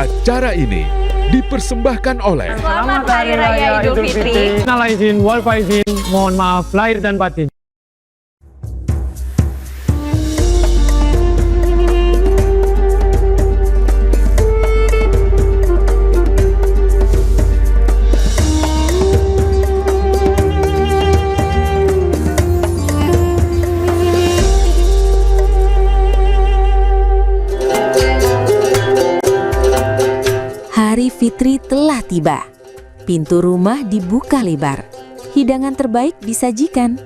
Acara ini dipersembahkan oleh Selamat Hari Raya Idul Fitri. Minal aidin wal faizin, mohon maaf lahir dan batin. Hari Fitri telah tiba. Pintu rumah dibuka lebar. Hidangan terbaik disajikan.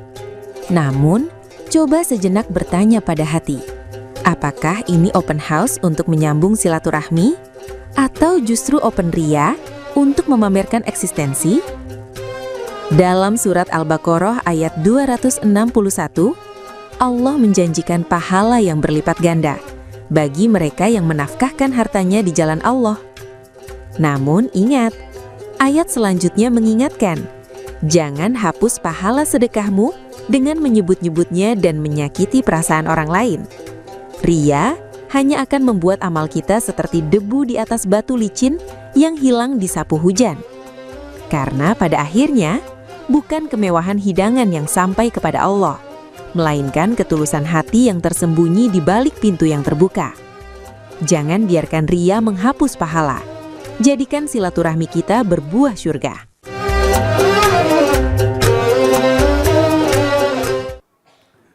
Namun, coba sejenak bertanya pada hati. Apakah ini open house untuk menyambung silaturahmi? Atau justru open ria untuk memamerkan eksistensi? Dalam surat Al-Baqarah ayat 261, Allah menjanjikan pahala yang berlipat ganda bagi mereka yang menafkahkan hartanya di jalan Allah. Namun ingat, ayat selanjutnya mengingatkan, jangan hapus pahala sedekahmu dengan menyebut-nyebutnya dan menyakiti perasaan orang lain. Ria hanya akan membuat amal kita seperti debu di atas batu licin yang hilang disapu hujan. Karena pada akhirnya, bukan kemewahan hidangan yang sampai kepada Allah, melainkan ketulusan hati yang tersembunyi di balik pintu yang terbuka. Jangan biarkan ria menghapus pahala. Jadikan silaturahmi kita berbuah syurga.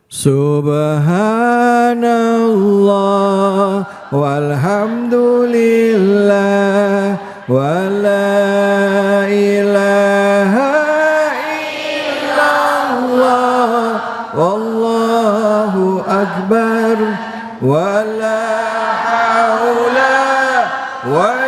Subhanallah walhamdulillah wa la ilaha illallah wallahu akbar wa la haula wa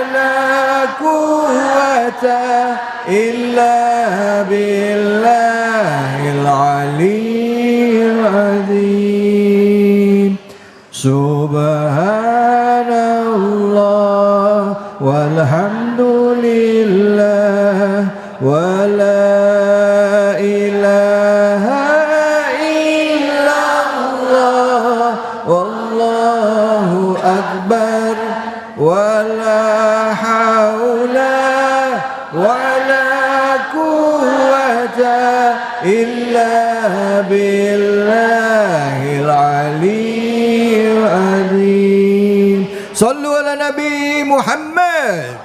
illa billahil aliyyil azim. Subhanallah walhamdulillah wa la ilaha illallah wallahu akbar wa la haula wala quwwata illa billahil aliyyil azim. Sallu ala Nabi Muhammad.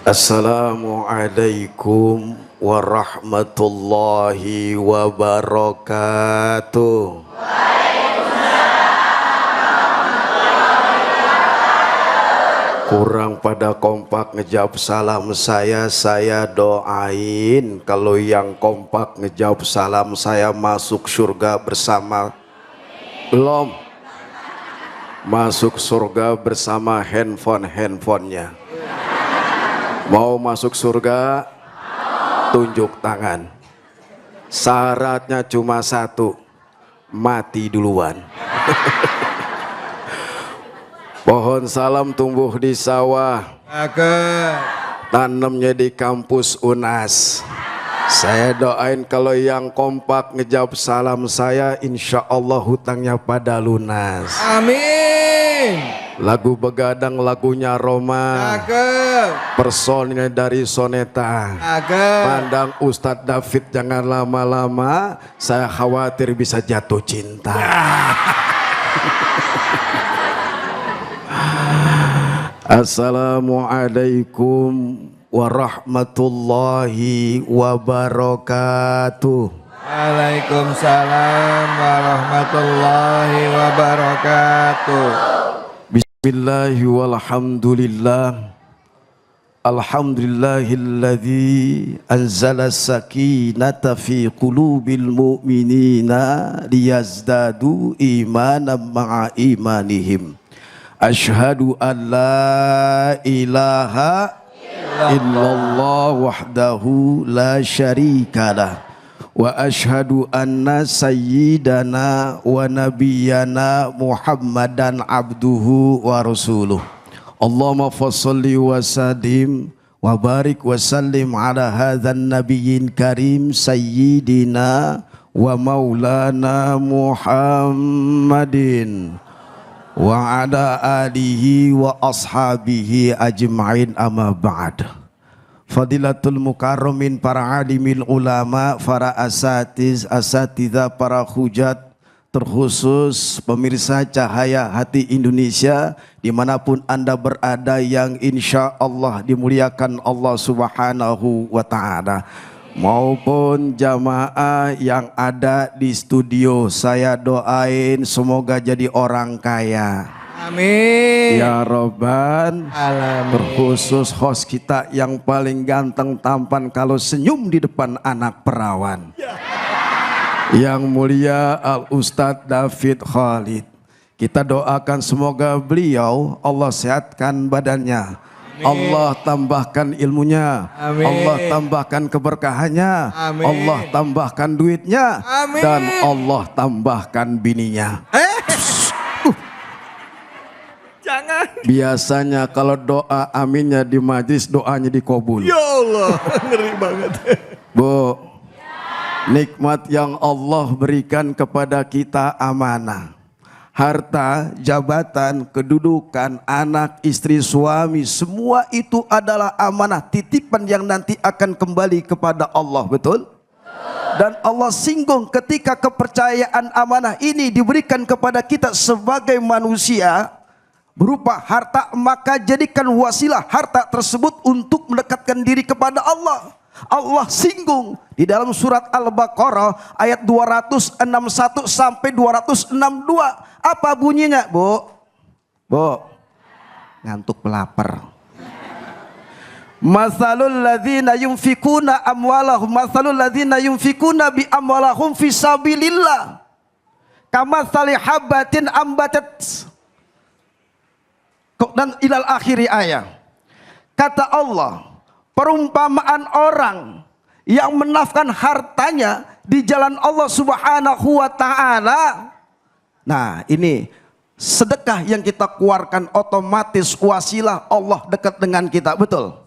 Assalamualaikum warahmatullahi wabarakatuh. Kurang pada kompak ngejawab salam saya doain kalau yang kompak ngejawab salam saya masuk surga bersama. Belum masuk surga bersama handphonenya. Mau masuk surga? Tunjuk tangan. Syaratnya cuma satu, mati duluan. Pohon salam tumbuh di sawah, tanamnya di kampus UNAS. Saya doain kalau yang kompak ngejawab salam saya, insya Allah hutangnya pada lunas. Amin. Lagu begadang lagunya Roma, personilnya dari Soneta. Pandang Ustadz David jangan lama-lama, saya khawatir bisa jatuh cinta. Assalamualaikum warahmatullahi wabarakatuh. Waalaikumsalam warahmatullahi wabarakatuh. Bismillahi walhamdulillah. Alhamdulillahilladzi anzala sakinata fi qulubil mu'minina liyazdadu imanan ma'a imanihim. Ashhadu an la ilaha illallah wahdahu la syarikalah wa ashhadu anna sayyidana wa nabiyyana Muhammadan abduhu wa rasuluh. Allahumma fassalli wa sallim wa barik wa sallim ala hadzal nabiyyin karim sayyidina wa maulana Muhammadin wa ala alihi wa ashabihi ajma'in amma ba'd. Fadilatul mukarramin, para alimil ulama, para asatidzah, para hujat, terkhusus pemirsa Cahaya Hati Indonesia dimanapun Anda berada, yang insya Allah dimuliakan Allah Subhanahu wa Ta'ala, maupun jamaah yang ada di studio. Saya doain semoga jadi orang kaya, Amin. ya Robban. Alamin. Terkhusus host kita yang paling ganteng tampan kalau senyum di depan anak perawan, yang mulia Al Ustadz David Khalid. Kita doakan semoga beliau Allah sehatkan badannya, Allah tambahkan ilmunya, Amin. Allah tambahkan keberkahannya, Amin. Allah tambahkan duitnya, Amin. dan Allah tambahkan bininya. Jangan. Biasanya kalau doa aminnya di majlis, doanya dikabul. Ya Allah, ngeri banget. Bu, nikmat yang Allah berikan kepada kita amanah. Harta, jabatan, kedudukan, anak, istri, suami, semua itu adalah amanah, titipan yang nanti akan kembali kepada Allah, betul? Dan Allah singgung ketika kepercayaan amanah ini diberikan kepada kita sebagai manusia berupa harta, maka jadikan wasilah harta tersebut untuk mendekatkan diri kepada Allah. Allah singgung di dalam surat Al-Baqarah ayat 261 sampai 262. Apa bunyinya, Bu? Bu, ngantuk pelapar. Masalul ladzina yunfikuna amwalahum masalul ladzina yunfikuna bi amwalahum fi sabilillah kamatsali habatin ambatat, dan ilal akhiri ayat. Kata Allah, perumpamaan orang yang menafkahkan hartanya di jalan Allah Subhanahu wa Ta'ala. Nah, ini sedekah yang kita keluarkan otomatis wasilah Allah dekat dengan kita, betul?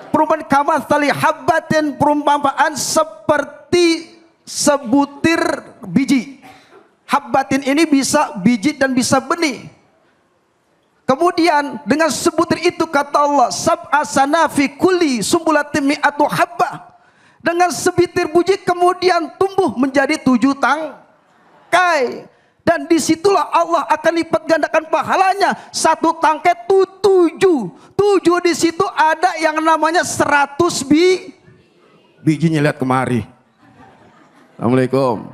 Perumpamaan kamatsali habbatin, perumpamaan seperti sebutir biji. Habbatin ini bisa biji dan bisa benih. Kemudian dengan sebutir itu kata Allah, sab'asana fi kulli sumbulatin mi'atu habbah. Dengan sebutir biji kemudian tumbuh menjadi 7 tangkai. Dan disitulah Allah akan lipat gandakan pahalanya. 1 tangkai itu 7. 7 di situ ada yang namanya 100 bijinya. Lihat kemari. Assalamualaikum.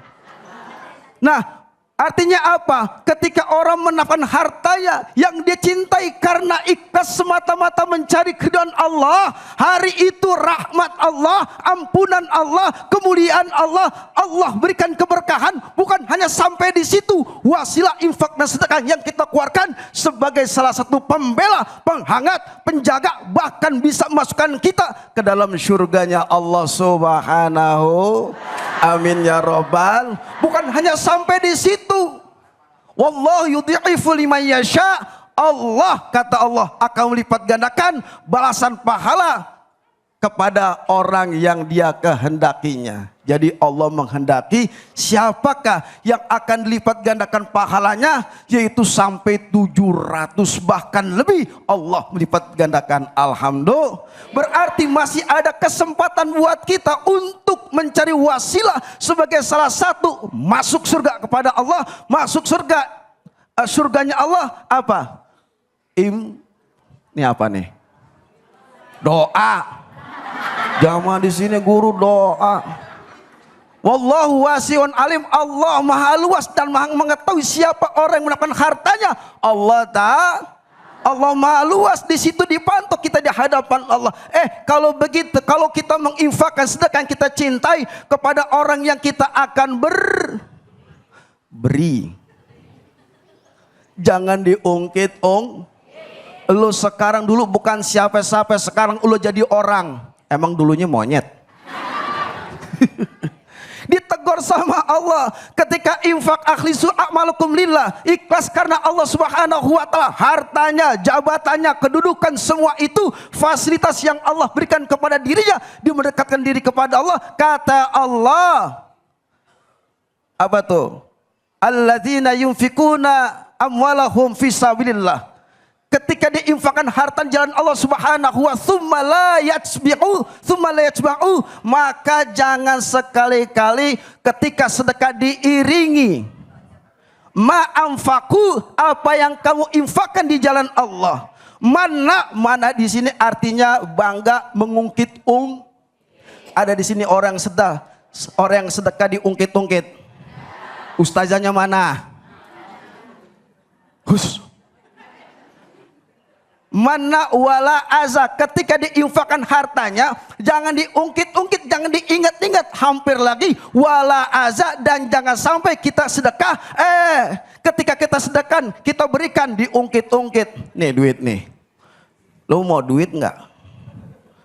Nah, artinya apa? Ketika orang menafkahkan hartanya yang dia cintai karena ikhlas semata-mata mencari keridhaan Allah, hari itu rahmat Allah, ampunan Allah, kemuliaan Allah, Allah berikan keberkahan. Bukan hanya sampai di situ, wasilah infak dan sedekah yang kita keluarkan sebagai salah satu pembela, penghangat, penjaga, bahkan bisa masukkan kita ke dalam surganya Allah Subhanahu. Amin ya Rabbal. Bukan hanya sampai di situ. Wallahu yudhi'ifu liman yasha. Allah, kata Allah, akan melipat gandakan balasan pahala kepada orang yang dia kehendakinya. Jadi Allah menghendaki siapakah yang akan dilipat gandakan pahalanya, yaitu sampai 700 bahkan lebih Allah melipat gandakan. Alhamdulillah. Berarti masih ada kesempatan buat kita untuk mencari wasilah sebagai salah satu masuk surga kepada Allah, masuk surga, surganya Allah. Apa? Ini apa nih? Doa. Jamaah di sini guru doa. Wallahu wasi'un alim. Allah maha luas dan maha mengetahui siapa orang yang mendapatkan hartanya. Allah maha luas, di situ dipantau kita di hadapan Allah. Kalau begitu, kalau kita menginfakkan sedekah yang kita cintai kepada orang yang kita akan beri, jangan diungkit. Lu sekarang dulu bukan siapa-siapa, sekarang lu jadi orang. Emang dulunya monyet. Ditegur sama Allah ketika infak akhlisu a'malukum lillah, ikhlas karena Allah Subhanahu wa Ta'ala. Hartanya, jabatannya, kedudukan, semua itu fasilitas yang Allah berikan kepada dirinya, dia mendekatkan diri kepada Allah. Kata Allah, apa tuh? Alladzina yunfikuna amwalahum fisabilillah. Ketika diinfakkan harta jalan Allah Subhanahu wa tsumma la yatba'u, maka jangan sekali-kali ketika sedekah diiringi ma'amfaku, apa yang kamu infakkan di jalan Allah. Mana di sini artinya bangga mengungkit Ada di sini orang yang sedekah diungkit-ungkit. Ustazahnya mana? Mana wala aza, ketika diinfakkan hartanya jangan diungkit-ungkit, jangan diingat-ingat. Hampir lagi wala aza, dan jangan sampai kita sedekah ketika kita sedekah kita berikan diungkit-ungkit. Nih duit nih, lo mau duit nggak?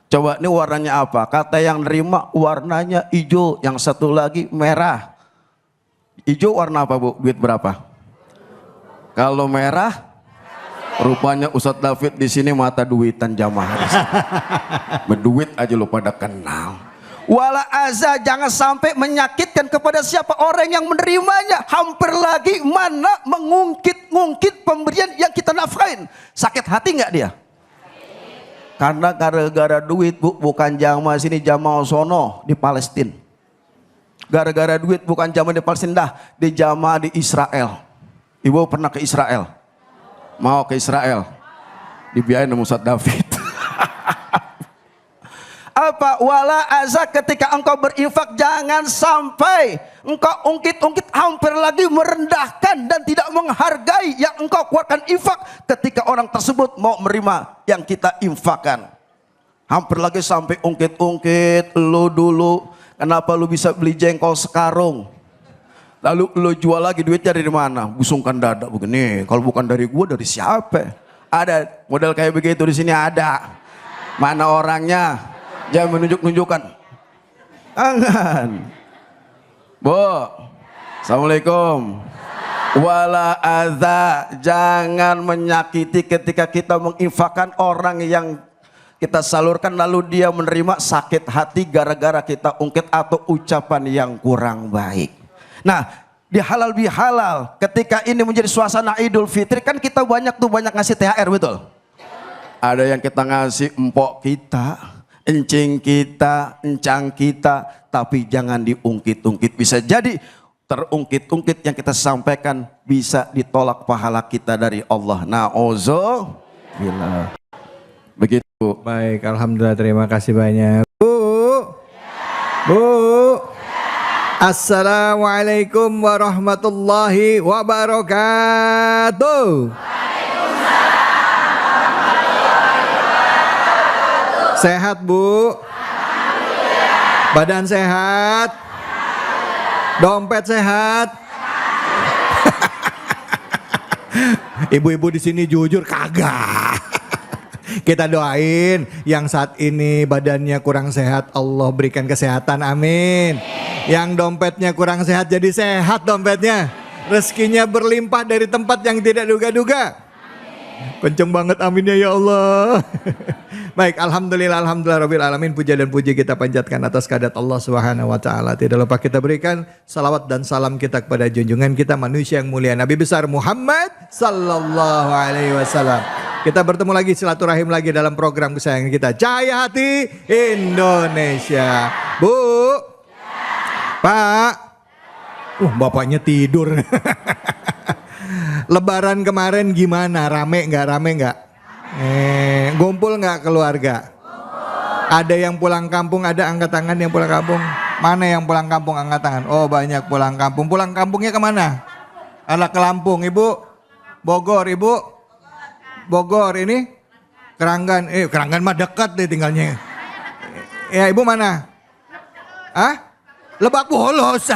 Coba nih warnanya apa? Kata yang nerima warnanya hijau, yang satu lagi merah. Hijau warna apa bu? Duit berapa? Kalau merah, rupanya Ustadz David di sini mata duitan jamaah. Berduit aja lo pada kenal. Wala azza, jangan sampai menyakitkan kepada siapa orang yang menerimanya. Hampir lagi mana mengungkit-ungkit pemberian yang kita nafkain. Sakit hati nggak dia? Karena gara-gara duit bu, bukan jamaah sini, jamaah sono di Palestina. Gara-gara duit bukan jamaah di Palestina, di jamaah di Israel. Ibu pernah ke Israel? Mau ke Israel? Dibiayain sama Ustadz David. Apa? Wala azza, ketika engkau berinfak jangan sampai engkau ungkit-ungkit, hampir lagi merendahkan dan tidak menghargai yang engkau keluarkan infak ketika orang tersebut mau menerima yang kita infakkan. Hampir lagi sampai ungkit-ungkit. Lu dulu kenapa lu bisa beli jengkol sekarung? Lalu lu jual lagi, duitnya dari mana? Busungkan dada begini. Kalau bukan dari gua, dari siapa? Ada model kayak begitu di sini ada. Mana orangnya? Jangan menunjuk-nunjukkan. Jangan. Bu, assalamualaikum. Wala adza, jangan menyakiti ketika kita menginfakkan orang yang kita salurkan lalu dia menerima sakit hati gara-gara kita ungkit atau ucapan yang kurang baik. Nah, di halal bihalal ketika ini menjadi suasana Idul Fitri kan kita banyak ngasih THR, betul? Ada yang kita ngasih empok kita, encing kita, encang kita, tapi jangan diungkit-ungkit. Bisa jadi terungkit-ungkit yang kita sampaikan bisa ditolak pahala kita dari Allah. Na'udzubillah. Begitu. Baik, alhamdulillah, terima kasih banyak. Bu. Assalamualaikum warahmatullahi wabarakatuh. Sehat bu? Badan sehat? Dompet sehat? Ibu-ibu di sini jujur kagak. Kita doain yang saat ini badannya kurang sehat, Allah berikan kesehatan, amin. Yang dompetnya kurang sehat jadi sehat dompetnya. Rezekinya berlimpah dari tempat yang tidak duga-duga. Kenceng banget amin ya Allah. Baik, alhamdulillah rabbil alamin. Puja dan puji kita panjatkan atas kehadirat Allah Subhanahu wa taala. Tidak lupa kita berikan salawat dan salam kita kepada junjungan kita manusia yang mulia Nabi besar Muhammad sallallahu alaihi wasallam. Kita bertemu lagi, silaturahim lagi dalam program kesayangan kita, Cahaya Hati Indonesia. Bu, Pak, bapaknya tidur. Lebaran kemarin gimana? Rame nggak? Ngumpul nggak keluarga? Ada yang pulang kampung, ada angkat tangan yang pulang kampung. Mana yang pulang kampung, angkat tangan? Oh banyak pulang kampung. Pulang kampungnya kemana? Anak ke Lampung, ibu. Bogor, ibu. Bogor ini Keranggan. Keranggan mah dekat deh tinggalnya. Ya ibu mana? Lebak Bulus.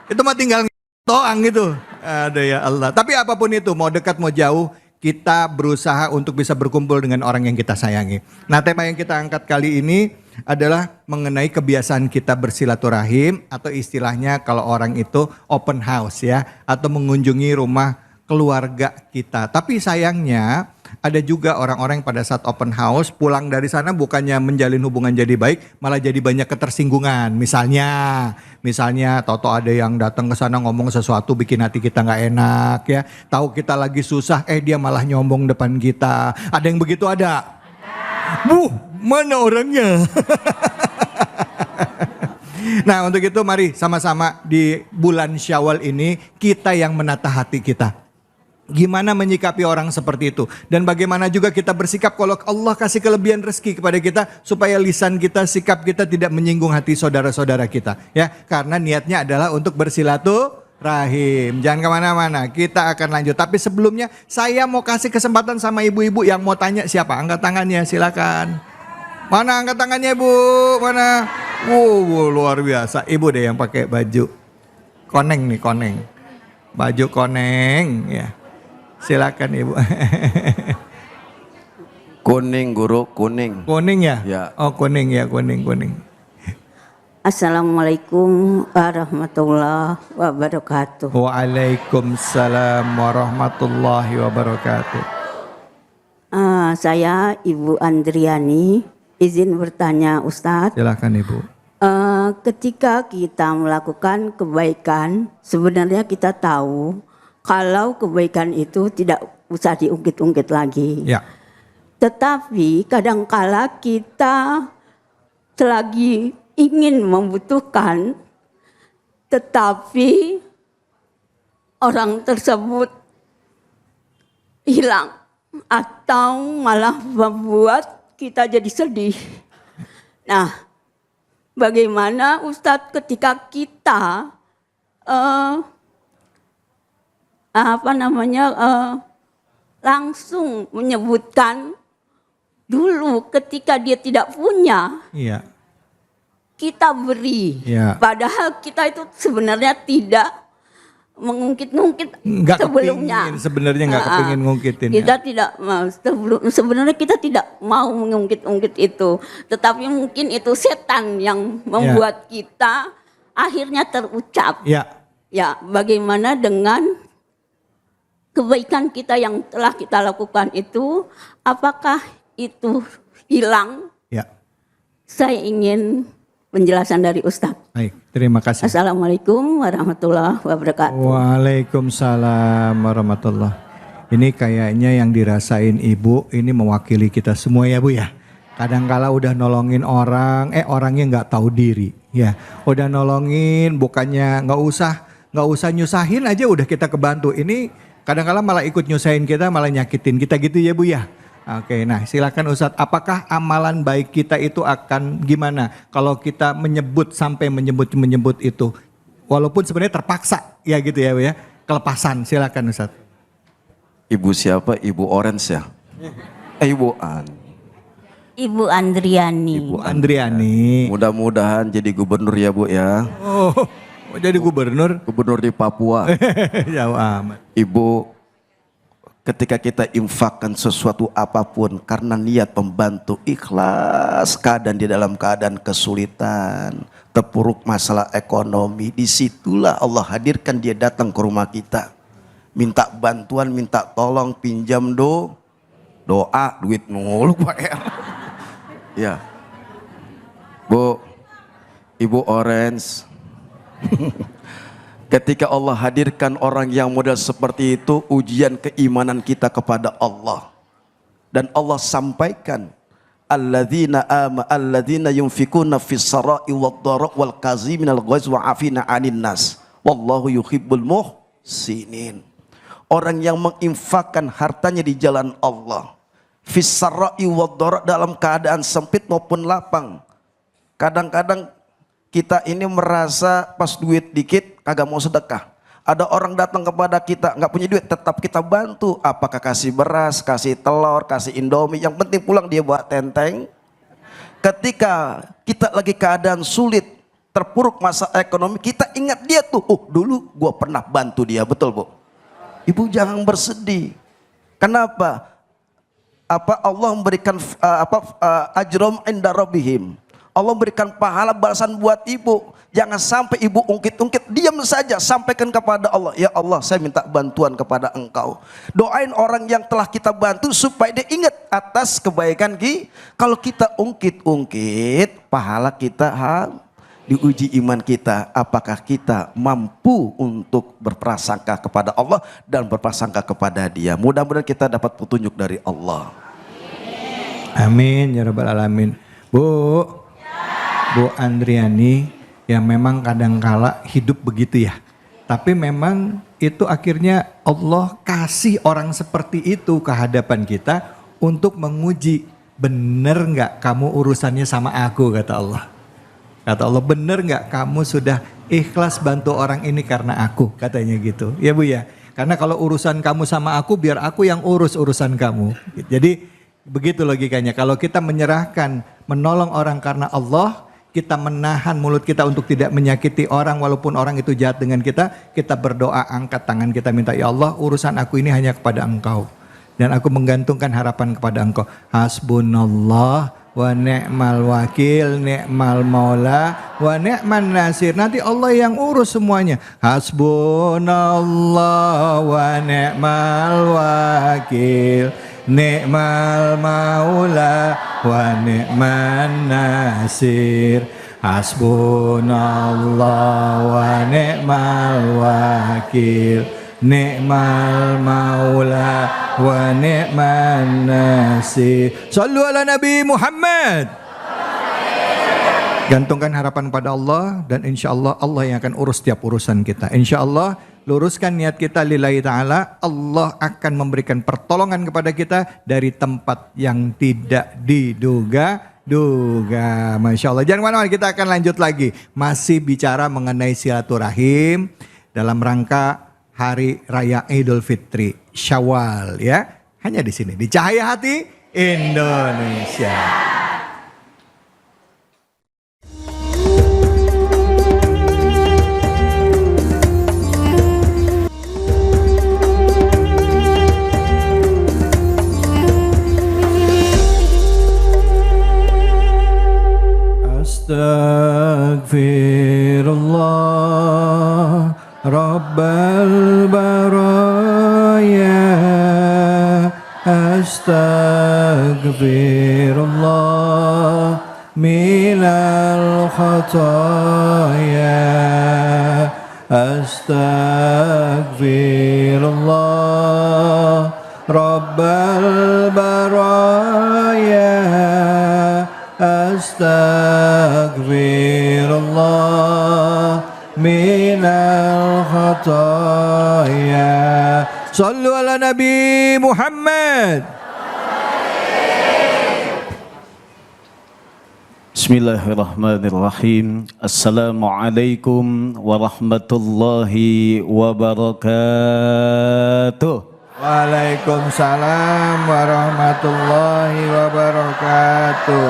Itu mah tinggal toang gitu. Ada ya Allah. Tapi apapun itu, mau dekat mau jauh, kita berusaha untuk bisa berkumpul dengan orang yang kita sayangi. Nah, tema yang kita angkat kali ini adalah mengenai kebiasaan kita bersilaturahim, atau istilahnya kalau orang itu open house ya, atau mengunjungi rumah keluarga kita. Tapi sayangnya Ada juga orang-orang yang pada saat open house pulang dari sana bukannya menjalin hubungan jadi baik, malah jadi banyak ketersinggungan. Misalnya toto ada yang datang ke sana ngomong sesuatu bikin hati kita nggak enak ya. Tahu kita lagi susah, dia malah nyombong depan kita. Ada yang begitu ada? Mana orangnya? Nah untuk itu mari sama-sama di bulan Syawal ini kita yang menata hati kita. Gimana menyikapi orang seperti itu. Dan bagaimana juga kita bersikap kalau Allah kasih kelebihan rezeki kepada kita. Supaya lisan kita, sikap kita tidak menyinggung hati saudara-saudara kita. Ya, karena niatnya adalah untuk bersilaturahim. Jangan kemana-mana, kita akan lanjut. Tapi sebelumnya saya mau kasih kesempatan sama ibu-ibu yang mau tanya siapa. Angkat tangannya silakan. Mana angkat tangannya Bu? Mana? Luar biasa. Ibu deh yang pakai baju koneng nih, koneng. Baju koneng ya. Silakan Ibu. Kuning guru, kuning. Kuning ya? Ya. Oh kuning ya, kuning. Assalamualaikum warahmatullahi wabarakatuh. Waalaikumsalam warahmatullahi wabarakatuh. Saya Ibu Andriani, izin bertanya Ustadz. Silakan Ibu. Ketika kita melakukan kebaikan, sebenarnya kita tahu kalau kebaikan itu tidak usah diungkit-ungkit lagi. Ya. Tetapi kadangkala kita selagi ingin membutuhkan, tetapi orang tersebut hilang atau malah membuat kita jadi sedih. Nah, bagaimana Ustadz ketika kita langsung menyebutkan dulu ketika dia tidak punya, Iya. kita beri. Iya. Padahal kita itu sebenarnya tidak mengungkit-ungkit sebelumnya. Sebenarnya nggak kepingin ngungkitin. Kita tidak mau, sebenarnya kita tidak mau mengungkit-ungkit itu. Tetapi mungkin itu setan yang membuat kita akhirnya terucap. Ya. Ya, bagaimana dengan kebaikan kita yang telah kita lakukan itu, apakah itu hilang? Ya. Saya ingin penjelasan dari Ustadz. Baik, terima kasih. Assalamualaikum warahmatullahi wabarakatuh. Waalaikumsalam warahmatullahi. Ini kayaknya yang dirasain Ibu ini mewakili kita semua ya Bu ya. Kadangkala udah nolongin orang, orangnya nggak tahu diri ya. Udah nolongin, bukannya nggak usah nyusahin aja udah kita kebantu. Ini kadangkala malah ikut nyusahin kita, malah nyakitin kita gitu ya Bu ya. Oke, nah silakan Ustadz, apakah amalan baik kita itu akan gimana kalau kita sampai menyebut itu, walaupun sebenarnya terpaksa ya gitu ya Bu ya, kelepasan. Silakan Ustadz. Ibu siapa? Ibu Orange ya? Ibu Ibu Andriani. Ibu Andriani. Mudah-mudahan jadi gubernur ya Bu ya. Oh, jadi gubernur? Gubernur di Papua. Jauh amat. Ibu, ketika kita infakkan sesuatu apapun karena niat membantu, ikhlas, keadaan di dalam keadaan kesulitan, terpuruk masalah ekonomi, disitulah Allah hadirkan dia datang ke rumah kita. Minta bantuan, minta tolong, pinjam doa, duit mulu Pak. Ya. Bu, Ibu Orange. Ketika Allah hadirkan orang yang model seperti itu, ujian keimanan kita kepada Allah. Dan Allah sampaikan, alladzina yunfikuna fis sarai wad-dara wal kaziminal ghaiz wa afina 'anil nas. Wallahu yuhibbul muhsinin. Orang yang menginfakkan hartanya di jalan Allah. Fis sarai wad-dara, dalam keadaan sempit maupun lapang. Kadang-kadang kita ini merasa pas duit dikit kagak mau sedekah. Ada orang datang kepada kita nggak punya duit, tetap kita bantu. Apakah kasih beras, kasih telur, kasih indomie, yang penting pulang dia bawa tenteng. Ketika kita lagi keadaan sulit, terpuruk masa ekonomi, kita ingat dia tuh. Dulu gua pernah bantu dia, betul Bu? Ibu jangan bersedih. Kenapa? Allah memberikan ajrom inda rabbihim. Allah berikan pahala balasan buat ibu. Jangan sampai ibu ungkit-ungkit, diam saja, sampaikan kepada Allah. Ya Allah, saya minta bantuan kepada Engkau. Doain orang yang telah kita bantu supaya dia ingat atas kebaikan kita. Kalau kita ungkit-ungkit, pahala kita diuji iman kita. Apakah kita mampu untuk berprasangka kepada Allah dan berprasangka kepada Dia. Mudah-mudahan kita dapat petunjuk dari Allah. Amin ya rabbal alamin. Bu Andriani, ya memang kadangkala hidup begitu ya. Tapi memang itu akhirnya Allah kasih orang seperti itu ke hadapan kita untuk menguji, bener nggak kamu urusannya sama aku, kata Allah. Kata Allah, bener nggak kamu sudah ikhlas bantu orang ini karena aku, katanya gitu. Ya Bu ya, karena kalau urusan kamu sama aku, biar aku yang urus urusan kamu. Jadi begitu logikanya, kalau kita menyerahkan, menolong orang karena Allah, kita menahan mulut kita untuk tidak menyakiti orang walaupun orang itu jahat dengan kita berdoa, angkat tangan kita minta, ya Allah urusan aku ini hanya kepada Engkau. Dan aku menggantungkan harapan kepada Engkau. Hasbunallah wa ni'mal wakil, ni'mal maula wa ni'man nasir. Nanti Allah yang urus semuanya. Hasbunallah wa ni'mal wakil, ni'mal maula wa ni'man nasir. Hasbunallah wa ni'mal wakil, ni'mal maula wa ni'man nasir. Sallu ala Nabi Muhammad. Gantungkan harapan pada Allah dan insya Allah Allah yang akan urus setiap urusan kita. Insya Allah luruskan niat kita lillahi ta'ala, Allah akan memberikan pertolongan kepada kita dari tempat yang tidak diduga. Masya Allah. Jangan kemana-mana, kita akan lanjut lagi. Masih bicara mengenai silaturahim dalam rangka Hari Raya Idul Fitri Syawal ya. Hanya di sini di Cahaya Hati Indonesia. Astaghfirullah Rabbal baraya, astaghfirullah minal khataya, astaghfirullah Rabbal baraya, astaghfirullah minal khataya. Sallu ala Nabi Muhammad. Bismillahirrahmanirrahim. Assalamualaikum warahmatullahi wabarakatuh. Waalaikumsalam warahmatullahi wabarakatuh.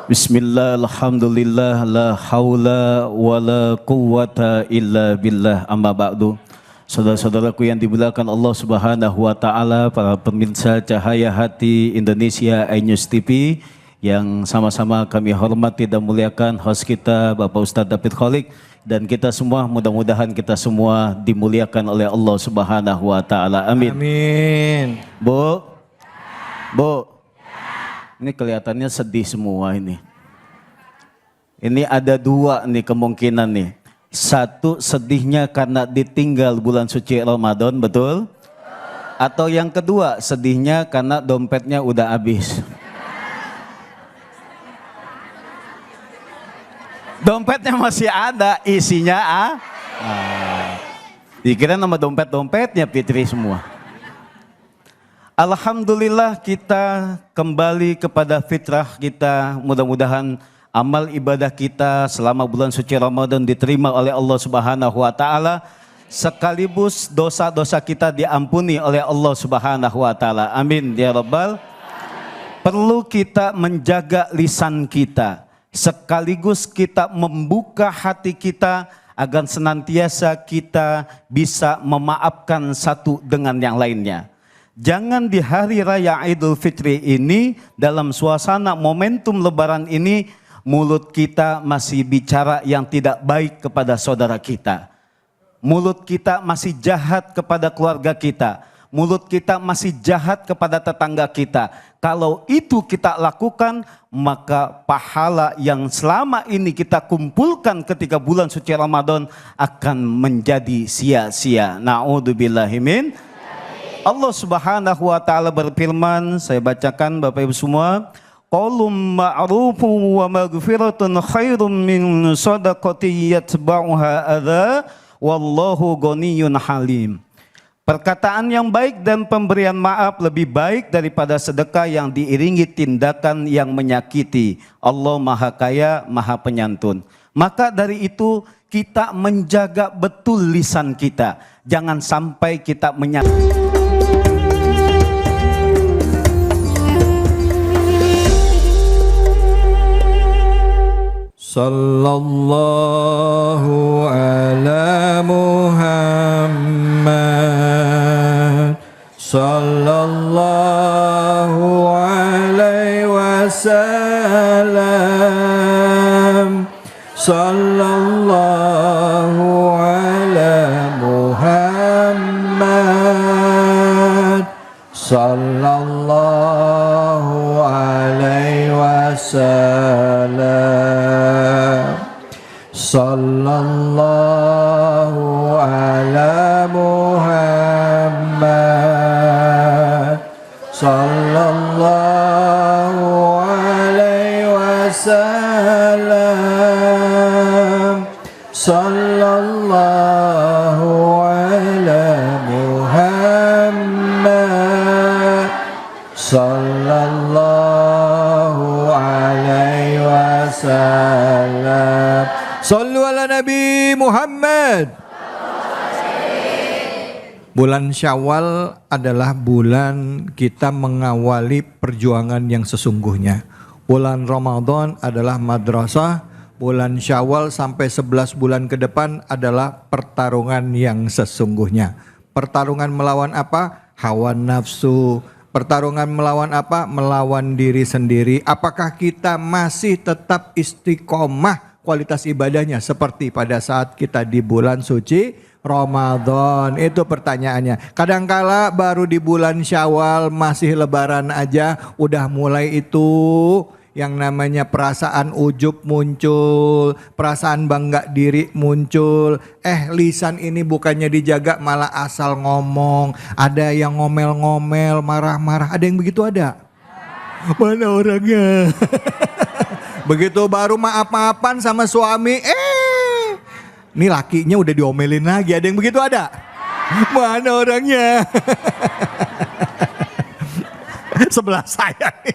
Bismillah, alhamdulillah, la haula wa la quwwata illa billah, amma ba'du. Saudara-saudaraku yang dimuliakan Allah Subhanahu wa taala, para pemirsa Cahaya Hati Indonesia iNews TV yang sama-sama kami hormati dan muliakan host kita Bapak Ustadz David Kholik, dan kita semua, mudah-mudahan kita semua dimuliakan oleh Allah Subhanahu wa taala. Amin. Amin. Bu. Ini kelihatannya sedih semua ini. Ini ada dua nih kemungkinan nih. Satu, sedihnya karena ditinggal bulan suci Ramadan, betul? Atau yang kedua, sedihnya karena dompetnya udah habis. Dompetnya masih ada, isinya dikira nama dompet-dompetnya Fitri semua. Alhamdulillah kita kembali kepada fitrah kita. Mudah-mudahan amal ibadah kita selama bulan suci Ramadan diterima oleh Allah Subhanahu wa taala, sekaligus dosa-dosa kita diampuni oleh Allah Subhanahu wa taala. Amin ya rabbal. Perlu kita menjaga lisan kita, sekaligus kita membuka hati kita agar senantiasa kita bisa memaafkan satu dengan yang lainnya. Jangan di hari raya Idul Fitri ini, dalam suasana momentum lebaran ini, mulut kita masih bicara yang tidak baik kepada saudara kita. Mulut kita masih jahat kepada keluarga kita. Mulut kita masih jahat kepada tetangga kita. Kalau itu kita lakukan, maka pahala yang selama ini kita kumpulkan ketika bulan suci Ramadan akan menjadi sia-sia. Na'udzubillahimin. Allah Subhanahu wa taala berfirman, saya bacakan Bapak Ibu semua, qaulun ma'rufun wa maghfiratun khairum min shadaqatin yatba'uha adza wallahu ghaniyyun halim. Perkataan yang baik dan pemberian maaf lebih baik daripada sedekah yang diiringi tindakan yang menyakiti. Allah Maha Kaya, Maha Penyantun. Maka dari itu kita menjaga betul lisan kita. Jangan sampai kita menyakiti. Sallallahu ala Muhammad, sallallahu alaihi wasallam, sallallahu ala Muhammad, sallallahu alaihi wasallam, sallallahu ala Muhammad, sallallahu alaihi wasallam, sallallahu ala Muhammad, sallallahu alaihi wasallam. Sallu ala Nabi Muhammad. Bulan Syawal adalah bulan kita mengawali perjuangan yang sesungguhnya. Bulan Ramadan adalah madrasah. Bulan Syawal sampai 11 bulan ke depan adalah pertarungan yang sesungguhnya. Pertarungan melawan apa? Hawa nafsu. Pertarungan melawan apa? Melawan diri sendiri. Apakah kita masih tetap istiqomah kualitas ibadahnya seperti pada saat kita di bulan suci Ramadan? Itu pertanyaannya. Kadangkala baru di bulan Syawal masih lebaran aja udah mulai itu yang namanya perasaan ujub muncul, perasaan bangga diri muncul. Lisan ini bukannya dijaga malah asal ngomong. Ada yang ngomel-ngomel, marah-marah. Ada yang begitu ada? Mana orangnya? Begitu baru maaf-maafan sama suami, ini lakinya udah diomelin lagi. Ada yang begitu ada? Mana orangnya? Sebelah saya nih.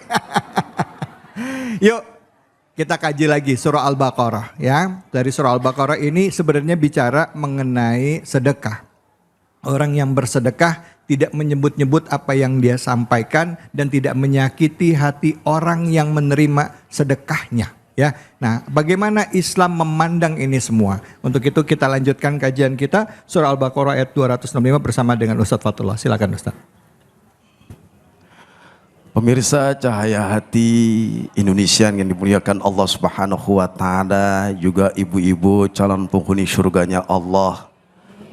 Yuk kita kaji lagi surah Al-Baqarah ya. Dari surah Al-Baqarah ini sebenarnya bicara mengenai sedekah. Orang yang bersedekah tidak menyebut-nyebut apa yang dia sampaikan dan tidak menyakiti hati orang yang menerima sedekahnya ya. Nah, bagaimana Islam memandang ini semua? Untuk itu kita lanjutkan kajian kita surah Al-Baqarah ayat 265 bersama dengan Ustadz Fatullah. Silakan Ustadz. Pemirsa Cahaya Hati Indonesia yang dimuliakan Allah Subhanahu wa taala, juga ibu-ibu calon penghuni surganya Allah.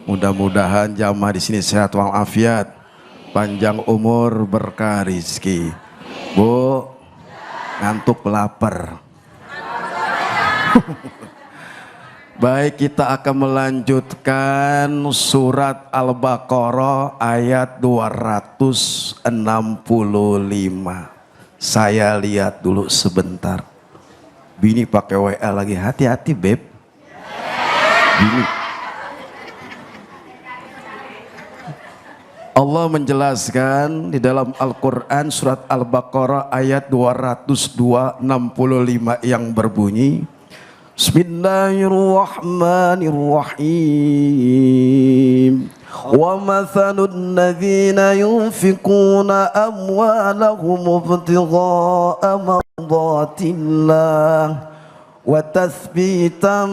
Mudah-mudahan jamaah di sini sehat walafiat, panjang umur, berkah rezeki. Bu, ngantuk lapar. Baik, kita akan melanjutkan surat Al-Baqarah ayat 265. Saya lihat dulu sebentar. Bini pakai WA lagi, hati-hati beb. Bini. Allah menjelaskan di dalam Al-Quran surat Al-Baqarah ayat 265 yang berbunyi, Bismillahirrahmanirrahim. Wa mathalul ladzina yunfikuna amwalahum ibtigha'a mardatillah wa tathbitan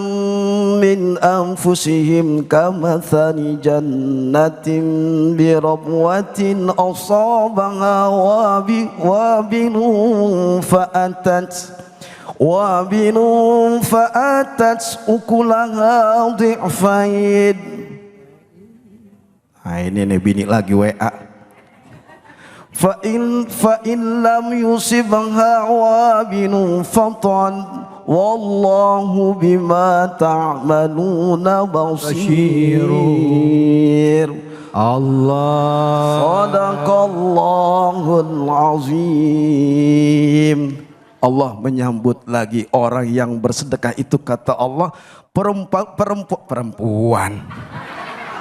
min anfusihim kamathali jannatin birabwatin asabaha wabilun fa'atat وبن فآتت أكلها ضعفين. Nah ini nih bini lagi WA. Fa'in lam yusibha wabinu fatan wallahu bima ta'maluna basir. Allah. Sadaqallahul azim. Allah menyambut lagi orang yang bersedekah itu, kata Allah, perempuan.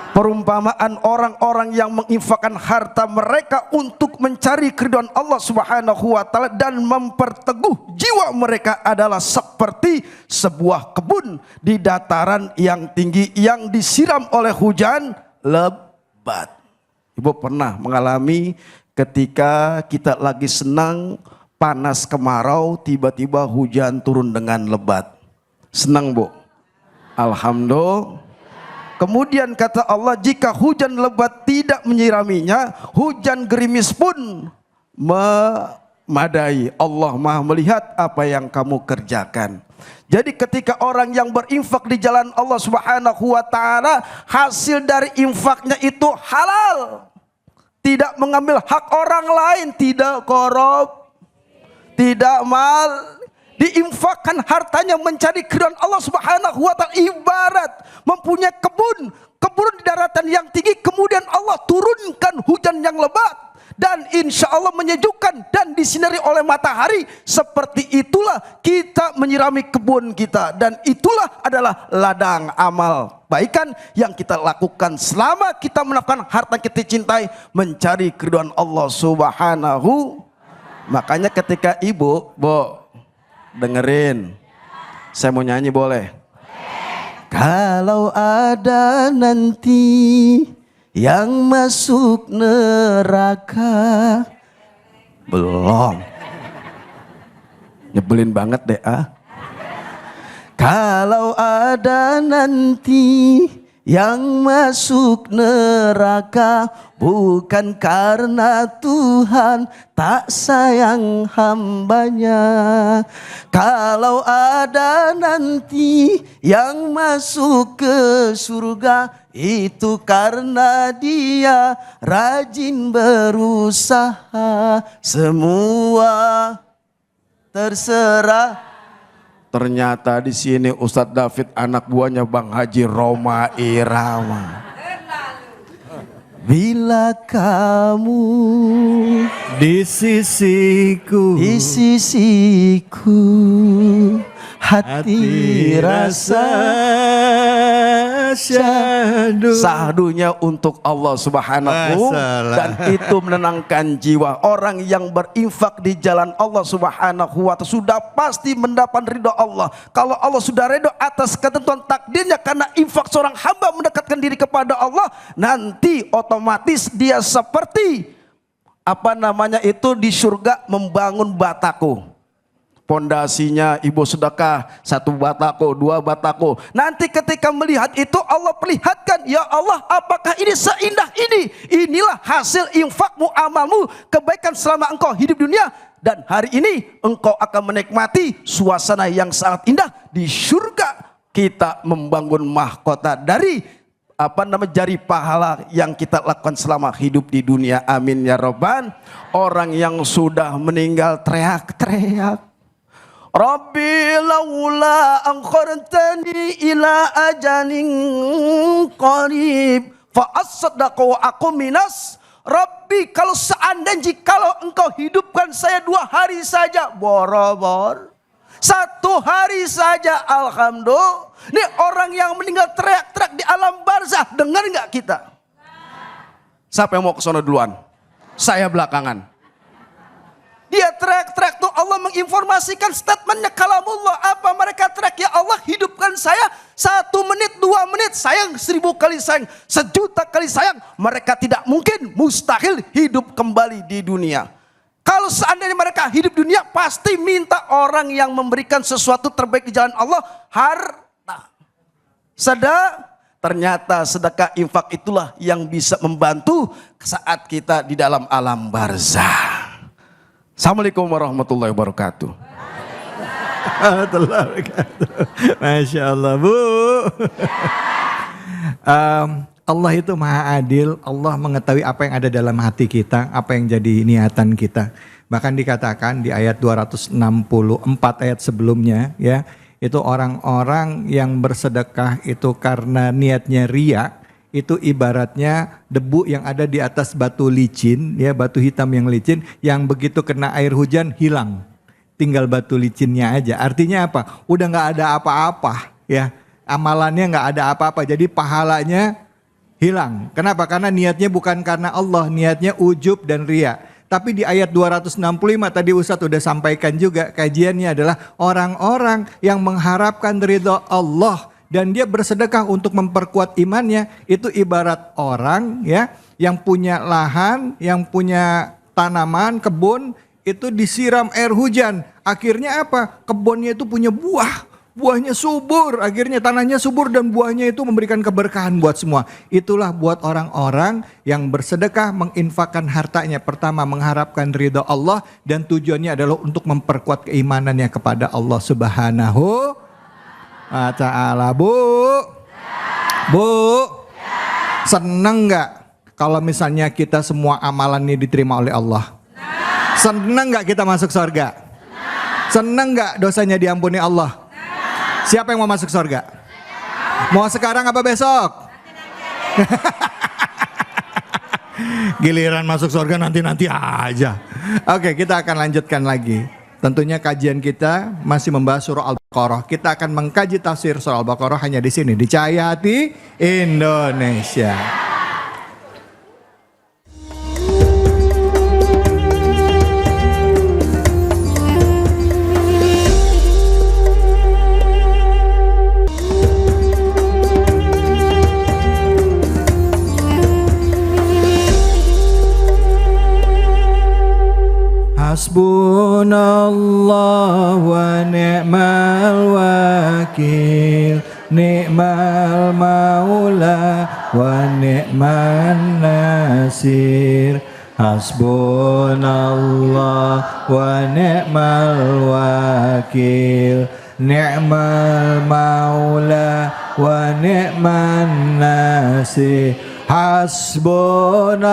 Perumpamaan orang-orang yang menginfakkan harta mereka untuk mencari keridhaan Allah Subhanahu wa taala dan memperteguh jiwa mereka adalah seperti sebuah kebun di dataran yang tinggi yang disiram oleh hujan lebat. Ibu pernah mengalami ketika kita lagi senang, panas kemarau, tiba-tiba hujan turun dengan lebat. Senang, Bu? Alhamdulillah. Kemudian kata Allah, jika hujan lebat tidak menyiraminya, hujan gerimis pun memadai. Allah Maha melihat apa yang kamu kerjakan. Jadi ketika orang yang berinfak di jalan Allah Subhanahu wa taala, hasil dari infaknya itu halal. Tidak mengambil hak orang lain, tidak korup, tidak mal, diinfakkan hartanya mencari keridhaan Allah Subhanahu wa taala, ibarat mempunyai kebun di daratan yang tinggi, kemudian Allah turunkan hujan yang lebat dan insya Allah menyejukkan dan disinari oleh matahari. Seperti itulah kita menyirami kebun kita, dan itulah adalah ladang amal kebaikan yang kita lakukan selama kita menafkahkan harta kita cintai mencari keridhaan Allah Subhanahu. Makanya ketika ibu, Bu, dengerin, saya mau nyanyi boleh? Kalau ada nanti yang masuk neraka, belum, nyebelin banget deh ah. Kalau ada nanti yang masuk neraka, bukan karena Tuhan tak sayang hambanya. Kalau ada nanti yang masuk ke surga, itu karena dia rajin berusaha. Semua terserah. Ternyata di sini Ustadz David anak buahnya Bang Haji Roma Irama. Bila kamu Di sisiku hati rasa syahdu. Sahdunya untuk Allah Subhanahu, dan itu menenangkan jiwa. Orang yang berinfak di jalan Allah Subhanahu wa taala sudah pasti mendapat ridha Allah. Kalau Allah sudah ridha atas ketentuan takdirnya karena infak seorang hamba mendekatkan diri kepada Allah, nanti otomatis dia seperti di surga membangun batako. Pondasinya ibu sedekah 1 batako, 2 batako. Nanti ketika melihat itu Allah perlihatkan, ya Allah, apakah ini seindah ini? Inilah hasil infakmu, amalmu, kebaikan selama engkau hidup dunia. Dan hari ini engkau akan menikmati suasana yang sangat indah di surga. Kita membangun mahkota dari jari pahala yang kita lakukan selama hidup di dunia. Amin ya Rabbal. Orang yang sudah meninggal teriak-teriak, Rabbi laula angkhartani ila ajalin qarib fa asaddaqu wa aqum minas. Rabbi, kalau seandainya jikalau engkau hidupkan saya 2 hari saja, borobor 1 hari saja, alhamdulillah. Ini orang yang meninggal teriak-teriak di alam barzah, dengar nggak kita? Siapa yang mau ke sana duluan? Saya belakangan. Dia teriak-teriak tuh, Allah menginformasikan statementnya kalamullah. Apa mereka teriak? Ya Allah, hidupkan saya 1 menit, 2 menit. Sayang 1000 kali sayang, 1.000.000 kali sayang. Mereka tidak mungkin, mustahil hidup kembali di dunia. Kalau seandainya mereka hidup dunia, pasti minta orang yang memberikan sesuatu terbaik di jalan Allah, harta. Ternyata sedekah infak itulah yang bisa membantu saat kita di dalam alam barzah. Assalamualaikum warahmatullahi wabarakatuh. warahmatullahi wabarakatuh. Masya Allah, Bu. Allah itu maha adil, Allah mengetahui apa yang ada dalam hati kita, apa yang jadi niatan kita. Bahkan dikatakan di ayat 264 ayat sebelumnya ya, itu orang-orang yang bersedekah itu karena niatnya ria, itu ibaratnya debu yang ada di atas batu licin, ya batu hitam yang licin, yang begitu kena air hujan hilang. Tinggal batu licinnya aja. Artinya apa? Udah gak ada apa-apa ya. Amalannya gak ada apa-apa, jadi pahalanya hilang. Kenapa? Karena niatnya bukan karena Allah, niatnya ujub dan ria. Tapi di ayat 265 tadi Ustadz udah sampaikan juga, kajiannya adalah orang-orang yang mengharapkan ridha Allah dan dia bersedekah untuk memperkuat imannya. Itu ibarat orang ya yang punya lahan, yang punya tanaman, kebun, itu disiram air hujan. Akhirnya apa? Kebunnya itu punya buah. Buahnya subur, akhirnya tanahnya subur dan buahnya itu memberikan keberkahan buat semua. Itulah buat orang-orang yang bersedekah menginfakkan hartanya. Pertama mengharapkan ridha Allah dan tujuannya adalah untuk memperkuat keimanannya kepada Allah Subhanahu wa ta'ala. Bu, seneng gak kalau misalnya kita semua amalannya diterima oleh Allah? Seneng gak kita masuk surga? Seneng gak dosanya diampuni Allah? Siapa yang mau masuk surga? Mau sekarang apa besok? Giliran masuk surga nanti-nanti aja. Oke, kita akan lanjutkan lagi. Tentunya kajian kita masih membahas surah Al-Baqarah. Kita akan mengkaji tafsir surah Al-Baqarah hanya di sini, di Cahaya Hati Indonesia. Hasbunallah wa ni'mal wakil, ni'mal maula wa ni'man nasir. Hasbunallah wa ni'mal wakil, ni'mal maula wa ni'man nasir. Hasbunallah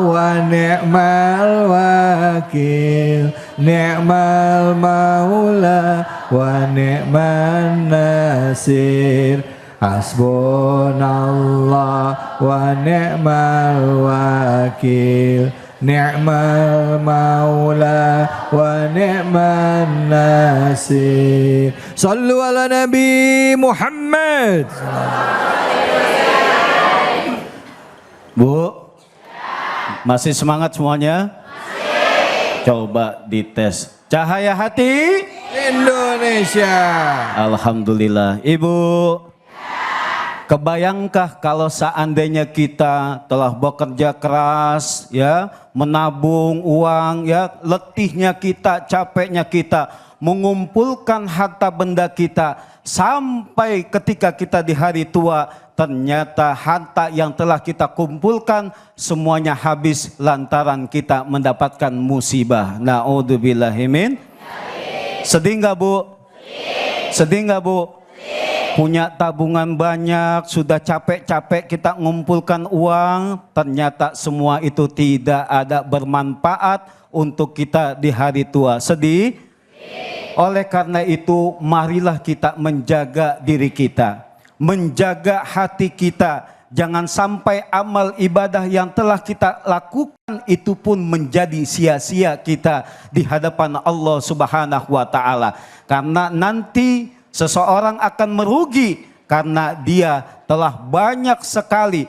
wa ni'mal wakil, ni'mal maula wa ni'man nasir. Hasbunallah wa ni'mal wakil, ni'mal maula wa ni'man nasir. Sallu ala Nabi Muhammad. Bu, masih semangat semuanya? Masih. Coba dites. Cahaya Hati Indonesia. Alhamdulillah. Ibu, kebayangkah kalau seandainya kita telah bekerja keras, ya, menabung uang, ya, letihnya kita, capeknya kita, mengumpulkan harta benda kita, sampai ketika kita di hari tua, ternyata harta yang telah kita kumpulkan semuanya habis lantaran kita mendapatkan musibah. Na'udzubillahi min. Sedih nggak Bu? Sedih nggak Bu? Punya tabungan banyak, sudah capek-capek kita ngumpulkan uang, ternyata semua itu tidak ada bermanfaat untuk kita di hari tua. Sedih? Oleh karena itu, marilah kita menjaga diri kita, menjaga hati kita. Jangan sampai amal ibadah yang telah kita lakukan itu pun menjadi sia-sia kita di hadapan Allah Subhanahu wa ta'ala. Karena nanti seseorang akan merugi karena dia telah banyak sekali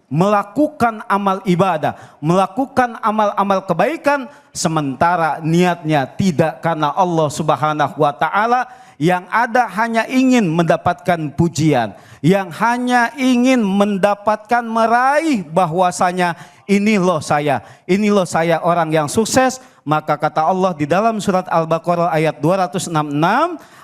melakukan amal ibadah, melakukan amal-amal kebaikan, sementara niatnya tidak karena Allah Subhanahu wa ta'ala, yang ada hanya ingin mendapatkan pujian, yang hanya ingin mendapatkan meraih bahwasanya ini loh saya orang yang sukses. Maka kata Allah di dalam surat Al-Baqarah ayat 266,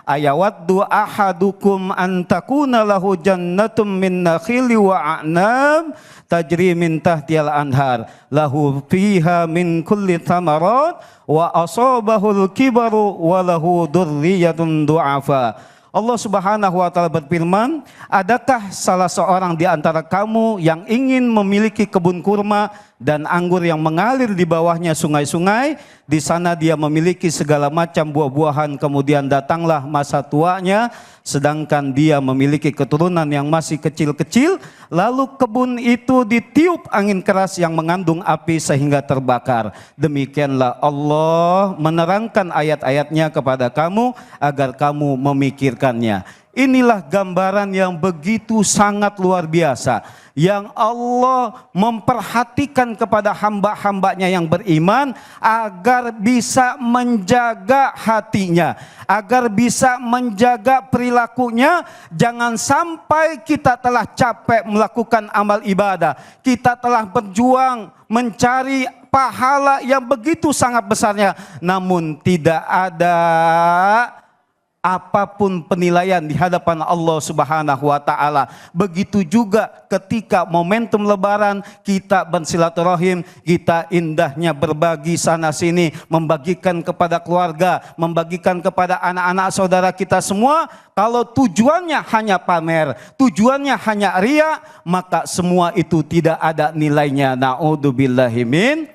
ayawaddu ahadukum antakuna lahu jannatum min nakhili wa a'nab tajri min tahtiyal anhar lahu fiha min kulli thamarat wa asabahul kibaru wa lahu dzurriyyatun du'afa. Allah Subhanahu wa taala berfirman, adakah salah seorang di antara kamu yang ingin memiliki kebun kurma dan anggur yang mengalir di bawahnya sungai-sungai, di sana dia memiliki segala macam buah-buahan, kemudian datanglah masa tuanya sedangkan dia memiliki keturunan yang masih kecil-kecil, lalu kebun itu ditiup angin keras yang mengandung api sehingga terbakar. Demikianlah Allah menerangkan ayat-ayatnya kepada kamu agar kamu memikirkannya. Inilah gambaran yang begitu sangat luar biasa, yang Allah memperhatikan kepada hamba-hambanya yang beriman agar bisa menjaga hatinya, agar bisa menjaga perilakunya. Jangan sampai kita telah capek melakukan amal ibadah, kita telah berjuang mencari pahala yang begitu sangat besarnya, namun tidak ada apapun penilaian di hadapan Allah Subhanahu wa taala. Begitu juga ketika momentum lebaran kita bersilaturahim, kita indahnya berbagi sana sini, membagikan kepada keluarga, membagikan kepada anak-anak saudara kita semua. Kalau tujuannya hanya pamer, tujuannya hanya ria, maka semua itu tidak ada nilainya. Na'udzubillahi min.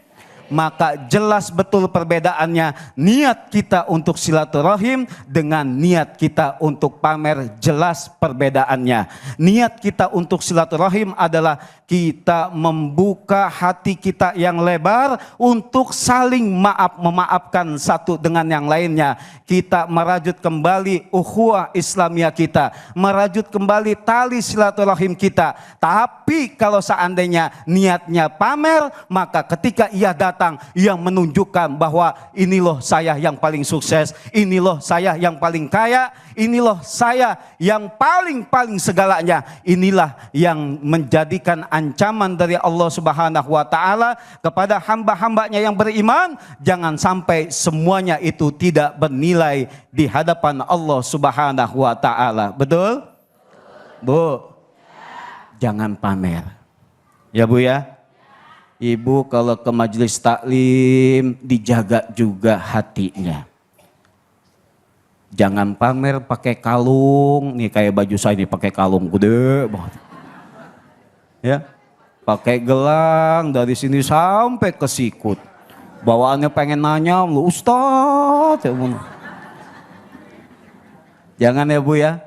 Maka jelas betul perbedaannya, niat kita untuk silaturahim dengan niat kita untuk pamer, jelas perbedaannya. Niat kita untuk silaturahim adalah kita membuka hati kita yang lebar untuk saling memaafkan satu dengan yang lainnya. Kita merajut kembali ukhuwah Islamiyah kita, merajut kembali tali silaturahim kita. Tapi kalau seandainya niatnya pamer, maka ketika ia datang, yang menunjukkan bahwa ini loh saya yang paling sukses, ini loh saya yang paling kaya, ini loh saya yang paling segalanya. Inilah yang menjadikan ancaman dari Allah Subhanahu wa taala kepada hamba-hambanya yang beriman. Jangan sampai semuanya itu tidak bernilai di hadapan Allah Subhanahu wa taala. Betul? Bu, jangan pamer. Ya Bu ya. Ibu kalau ke majelis taklim dijaga juga hatinya. Jangan pamer pakai kalung, nih kayak baju saya ini pakai kalung gede banget. Ya, pakai gelang dari sini sampai ke sikut. Bawaannya pengen nanya, lu Ustaz. Jangan ya Bu ya.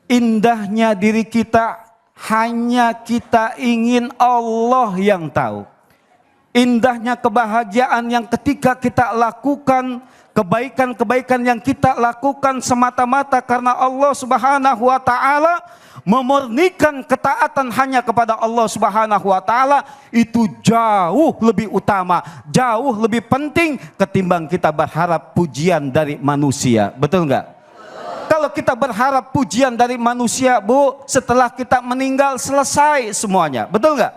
Indahnya diri kita hanya kita ingin Allah yang tahu. Indahnya kebahagiaan yang ketika kita lakukan, kebaikan-kebaikan yang kita lakukan semata-mata karena Allah Subhanahu wa taala, memurnikan ketaatan hanya kepada Allah Subhanahu wa taala, itu jauh lebih utama, jauh lebih penting ketimbang kita berharap pujian dari manusia. Betul enggak? Kalau kita berharap pujian dari manusia, Bu, setelah kita meninggal selesai semuanya. Betul nggak?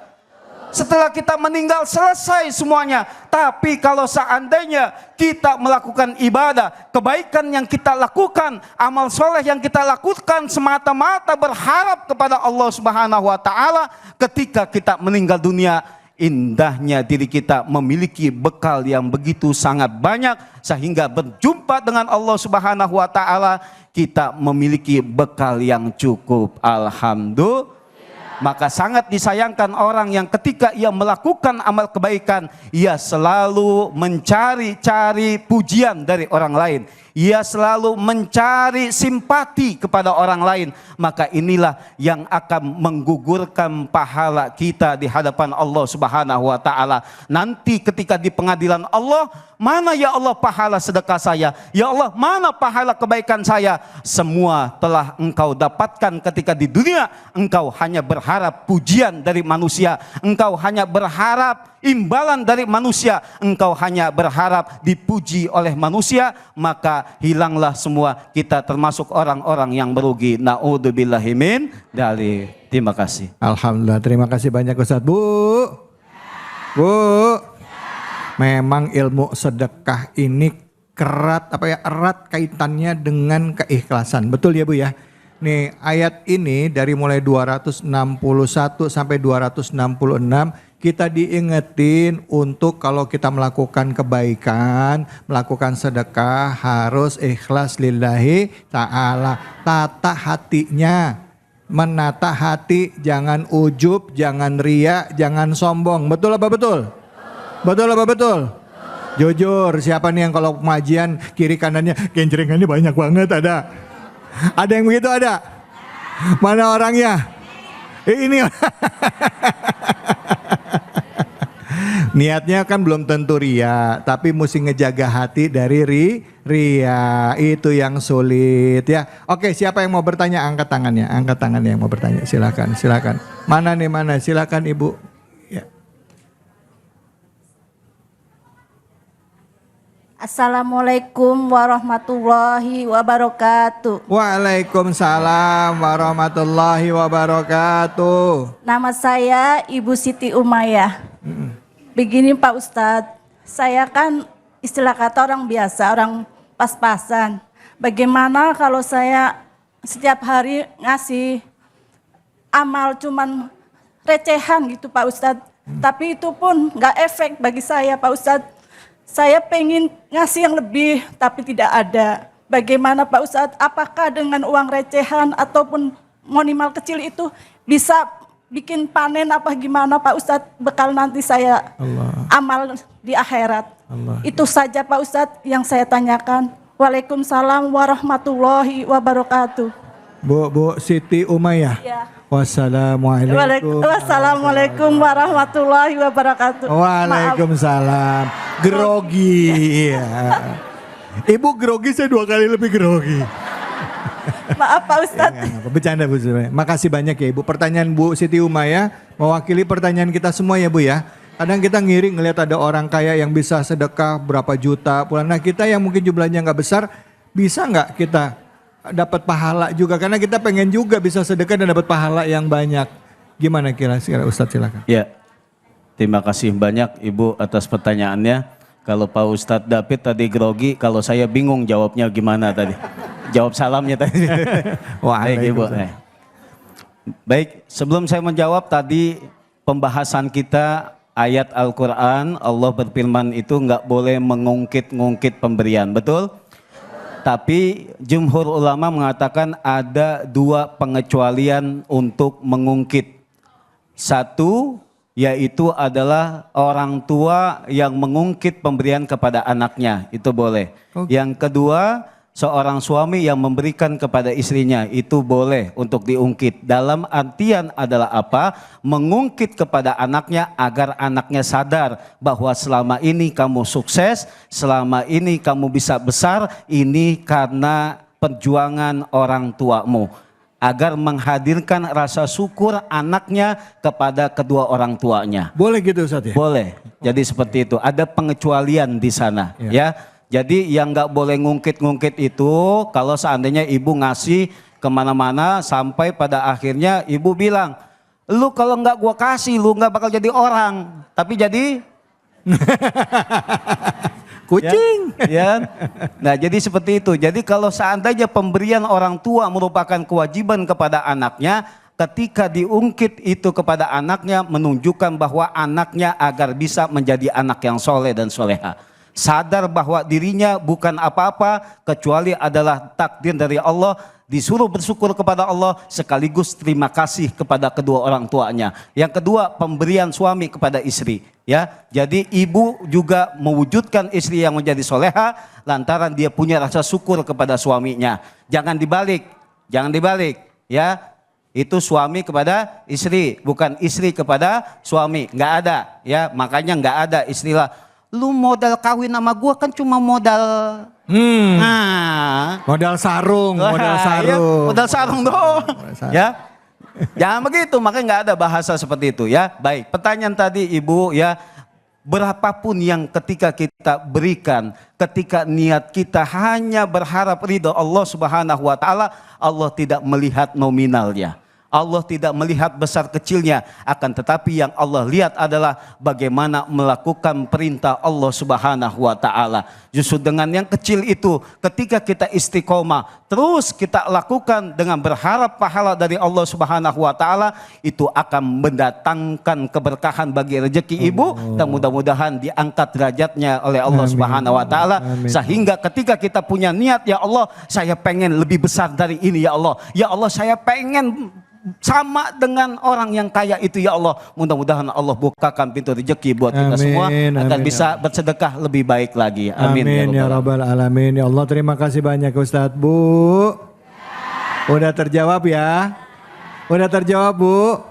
Setelah kita meninggal selesai semuanya. Tapi kalau seandainya kita melakukan ibadah, kebaikan yang kita lakukan, amal soleh yang kita lakukan semata-mata berharap kepada Allah Subhanahu wa taala, ketika kita meninggal dunia, indahnya diri kita memiliki bekal yang begitu sangat banyak, sehingga berjumpa dengan Allah Subhanahu wa taala kita memiliki bekal yang cukup. Alhamdulillah. Maka sangat disayangkan orang yang ketika ia melakukan amal kebaikan, ia selalu mencari-cari pujian dari orang lain. Ia selalu mencari simpati kepada orang lain. Maka inilah yang akan menggugurkan pahala kita di hadapan Allah Subhanahu wa taala. Nanti ketika di pengadilan Allah, mana ya Allah pahala sedekah saya? Ya Allah, mana pahala kebaikan saya? Semua telah engkau dapatkan ketika di dunia. Engkau hanya berharap pujian dari manusia. Engkau hanya berharap imbalan dari manusia, engkau hanya berharap dipuji oleh manusia, maka hilanglah semua, kita termasuk orang-orang yang merugi. Na'udzubillahi min dzalik. Terima kasih. Alhamdulillah, terima kasih banyak Ustadz. Bu, memang ilmu sedekah ini erat kaitannya dengan keikhlasan. Betul ya Bu ya? Nih ayat ini dari mulai 261 sampai 266 kita diingetin untuk kalau kita melakukan kebaikan, melakukan sedekah harus ikhlas lillahi ta'ala. Tata hatinya, menata hati, jangan ujub, jangan ria, jangan sombong. Betul apa betul? Betul apa betul? Jujur, siapa nih yang kalau pengajian kiri kanannya genjrengannya banyak banget ada? Ada yang begitu ada? Mana orangnya? Ini niatnya kan belum tentu ria, tapi mesti ngejaga hati dari ria. Itu yang sulit ya. Oke, siapa yang mau bertanya angkat tangannya. Angkat tangannya yang mau bertanya. Silakan, silakan. Mana nih mana? Silakan Ibu. Ya. Assalamualaikum warahmatullahi wabarakatuh. Waalaikumsalam warahmatullahi wabarakatuh. Nama saya Ibu Siti Umayyah. Begini Pak Ustadz, saya kan istilah kata orang biasa, orang pas-pasan. Bagaimana kalau saya setiap hari ngasih amal cuman recehan gitu Pak Ustadz. Tapi itu pun nggak efek bagi saya Pak Ustadz. Saya pengen ngasih yang lebih, tapi tidak ada. Bagaimana Pak Ustadz, apakah dengan uang recehan ataupun minimal kecil itu bisa bikin panen apa gimana Pak Ustadz, bekal nanti saya amal di akhirat. Itu saja Pak Ustadz yang saya tanyakan. Waalaikumsalam warahmatullahi wabarakatuh. Bu Siti Umayyah. Ya. Wassalamualaikum. Wassalamualaikum warahmatullahi wabarakatuh. Waalaikumsalam. Grogi. Ya. Ibu grogi, saya 2 kali lebih grogi. Maaf Pak Ustadz. Ya, bercanda Bu. Makasih banyak ya Ibu. Pertanyaan Bu Siti Umayyah mewakili pertanyaan kita semua ya Bu ya. Kadang kita ngiri ngelihat ada orang kaya yang bisa sedekah berapa juta bulan. Nah kita yang mungkin jumlahnya nggak besar, bisa nggak kita dapat pahala juga, karena kita pengen juga bisa sedekah dan dapat pahala yang banyak. Gimana kira-kira Ustadz, silakan. Ya, terima kasih banyak Ibu atas pertanyaannya. Kalau Pak Ustadz David tadi grogi, kalau saya bingung jawabnya gimana tadi. Jawab salamnya tadi. Baik Ibu. Baik, sebelum saya menjawab tadi pembahasan kita ayat Al-Quran, Allah berfirman itu nggak boleh mengungkit-ngungkit pemberian, betul? Tapi jumhur ulama mengatakan ada 2 pengecualian untuk mengungkit. Satu, yaitu adalah orang tua yang mengungkit pemberian kepada anaknya, itu boleh. Yang kedua, seorang suami yang memberikan kepada istrinya, itu boleh untuk diungkit. Dalam artian adalah apa? Mengungkit kepada anaknya agar anaknya sadar bahwa selama ini kamu sukses, selama ini kamu bisa besar, ini karena perjuangan orang tuamu. Agar menghadirkan rasa syukur anaknya kepada kedua orang tuanya. Boleh gitu Ustaz ya? Boleh. Jadi seperti itu. Ada pengecualian di sana ya. Jadi yang nggak boleh ngungkit-ngungkit itu kalau seandainya ibu ngasih kemana-mana sampai pada akhirnya ibu bilang, lu kalau nggak gua kasih lu nggak bakal jadi orang, tapi jadi kucing. Ya. Nah jadi seperti itu. Jadi kalau seandainya pemberian orang tua merupakan kewajiban kepada anaknya, ketika diungkit itu kepada anaknya menunjukkan bahwa anaknya agar bisa menjadi anak yang soleh dan soleha. Sadar bahwa dirinya bukan apa-apa kecuali adalah takdir dari Allah, disuruh bersyukur kepada Allah sekaligus terima kasih kepada kedua orang tuanya. Yang kedua, pemberian suami kepada istri, ya. Jadi ibu juga mewujudkan istri yang menjadi soleha lantaran dia punya rasa syukur kepada suaminya. Jangan dibalik, ya. Itu suami kepada istri, bukan istri kepada suami. Nggak ada, ya. Makanya nggak ada istilah lu modal kawin sama gua kan cuma modal modal sarung, modal sarung doang. Ya. Jangan begitu, makanya nggak ada bahasa seperti itu ya. Baik, pertanyaan tadi Ibu ya, berapapun yang ketika kita berikan, ketika niat kita hanya berharap ridho Allah Subhanahu wa taala, Allah tidak melihat nominalnya. Allah tidak melihat besar kecilnya, akan tetapi yang Allah lihat adalah bagaimana melakukan perintah Allah Subhanahu wa taala. Justru dengan yang kecil itu, ketika kita istiqomah terus kita lakukan dengan berharap pahala dari Allah Subhanahu wa taala, itu akan mendatangkan keberkahan bagi rezeki ibu, dan mudah-mudahan diangkat derajatnya oleh Allah Subhanahu wa taala, sehingga ketika kita punya niat, ya Allah, saya pengen lebih besar dari ini ya Allah. Ya Allah, saya pengen sama dengan orang yang kaya itu ya Allah. Mudah-mudahan Allah bukakan pintu rezeki buat kita semua agar bisa bersedekah lebih baik lagi. Amin, ya Rabbal Alamin. Ya Allah, terima kasih banyak Ustadz. Bu, udah terjawab ya? Udah terjawab Bu?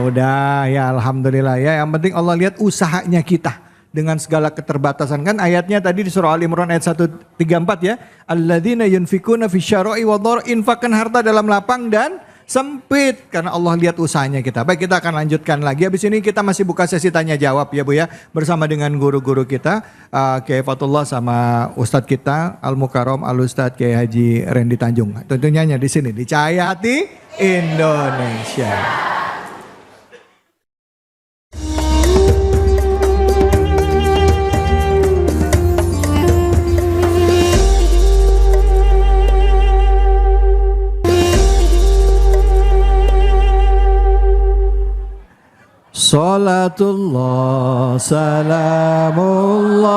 Udah ya, Alhamdulillah ya. Yang penting Allah lihat usahanya kita dengan segala keterbatasan. Kan ayatnya tadi di surah Al-Imran ayat 134 ya. Alladzina yunfikuna fisyara'i wa dhar, infakkan harta dalam lapang dan sempit, karena Allah lihat usahanya kita. Baik, kita akan lanjutkan lagi. Habis ini kita masih buka sesi tanya jawab ya Bu ya, bersama dengan guru-guru kita, Kiai Fatullah sama Ustadz kita Al Mukarram Al Ustadz Kiai Haji Randy Tanjung. Tentunya di sini di Cahaya Hati Indonesia. Salatullah salamullah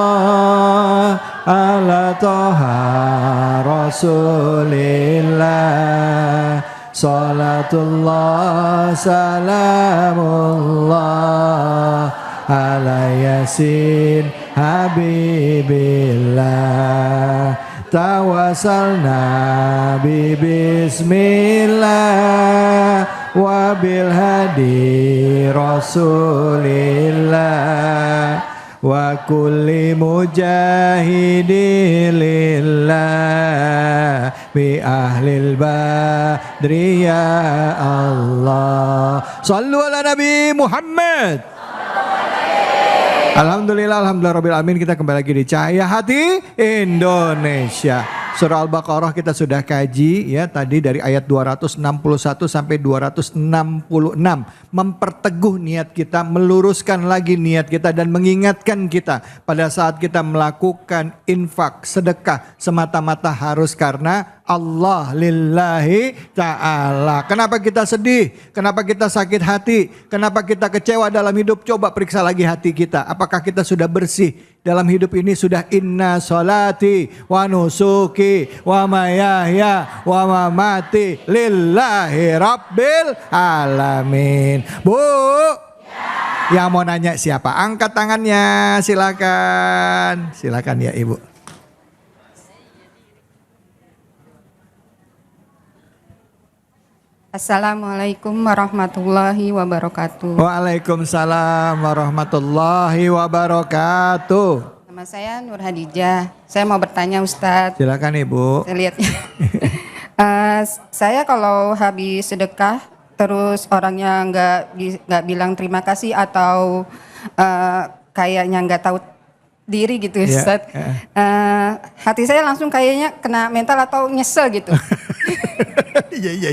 ala toha rasulillah. Salatullah salamullah ala yasin habibillah. Tawasalna bi bismillah wa bil hadi rasulillah wa kulli mujahidin lillah bi ahlil badri ya Allah. Sallu ala Nabi Muhammad. Alhamdulillah, alhamdulillah rabbil alamin. Kita kembali lagi di Cahaya Hati Indonesia. Surah Al-Baqarah kita sudah kaji ya tadi dari ayat 261 sampai 266. Memperteguh niat kita, meluruskan lagi niat kita dan mengingatkan kita pada saat kita melakukan infak, sedekah semata-mata harus karena Allah lillahi ta'ala. Kenapa kita sedih? Kenapa kita sakit hati? Kenapa kita kecewa dalam hidup? Coba periksa lagi hati kita. Apakah kita sudah bersih dalam hidup ini? Sudah inna sholati wa nusuki wa mayahya wa mamati lillahi rabbil alamin. Bu, yang mau nanya siapa? Angkat tangannya, silakan. Silakan ya Ibu. Assalamualaikum warahmatullahi wabarakatuh. Waalaikumsalam warahmatullahi wabarakatuh. Nama saya Nur Hadijah. Saya mau bertanya Ustadz. Silakan Ibu. Saya lihat. Saya kalau habis sedekah terus orangnya nggak bilang terima kasih atau kayaknya nggak tahu diri gitu Ustadz. Hati saya langsung kayaknya kena mental atau nyesel gitu. Iya.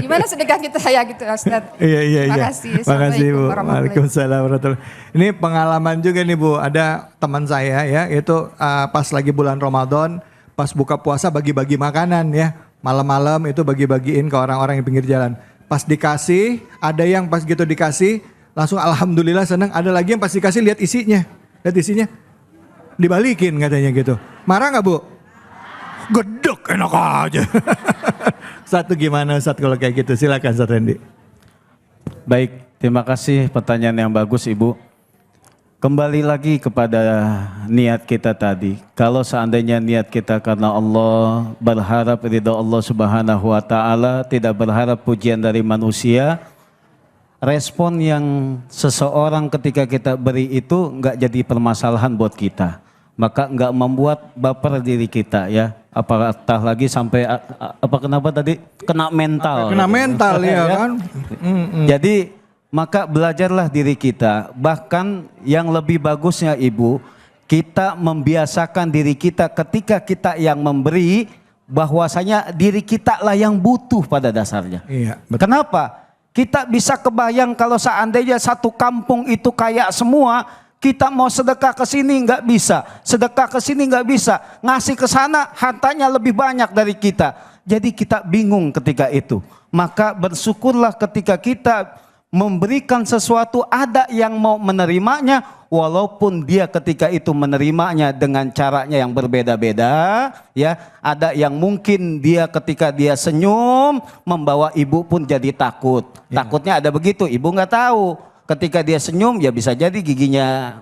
Gimana sedekah kita ya gitu Ustadz? Iya. Makasih. Makasih Bu. Waalaikumsalam warahmatullahi. Ini pengalaman juga nih Bu. Ada teman saya ya, itu pas lagi bulan Ramadan, pas buka puasa bagi-bagi makanan ya. Malam-malam itu bagi-bagiin ke orang-orang yang pinggir jalan. Pas dikasih, ada yang pas gitu dikasih langsung alhamdulillah senang. Ada lagi yang pas dikasih lihat isinya. Lihat isinya. Dibalikin katanya gitu. Marah nggak Bu? Gedek enak aja. Satu gimana Ustadz kalau kayak gitu? Silakan Ustadz Randy. Baik, terima kasih pertanyaan yang bagus Ibu. Kembali lagi kepada niat kita tadi. Kalau seandainya niat kita karena Allah, berharap ridha Allah Subhanahu wa taala, tidak berharap pujian dari manusia, respon yang seseorang ketika kita beri itu enggak jadi permasalahan buat kita. Maka enggak membuat baper diri kita ya. Apatah lagi sampai kenapa tadi kena mental. Kena mental ya kan. Jadi maka belajarlah diri kita. Bahkan yang lebih bagusnya Ibu, kita membiasakan diri kita ketika kita yang memberi, bahwasanya diri kita lah yang butuh pada dasarnya. Iya, betul. Kenapa? Kita bisa kebayang kalau seandainya satu kampung itu kaya semua, kita mau sedekah ke sini nggak bisa, sedekah ke sini nggak bisa, ngasih ke sana hartanya lebih banyak dari kita. Jadi kita bingung ketika itu. Maka bersyukurlah ketika kita memberikan sesuatu, ada yang mau menerimanya, walaupun dia ketika itu menerimanya dengan caranya yang berbeda-beda, ya. Ada yang mungkin dia ketika dia senyum membawa ibu pun jadi takut. Ya. Takutnya ada begitu, ibu nggak tahu. Ketika dia senyum ya bisa jadi giginya.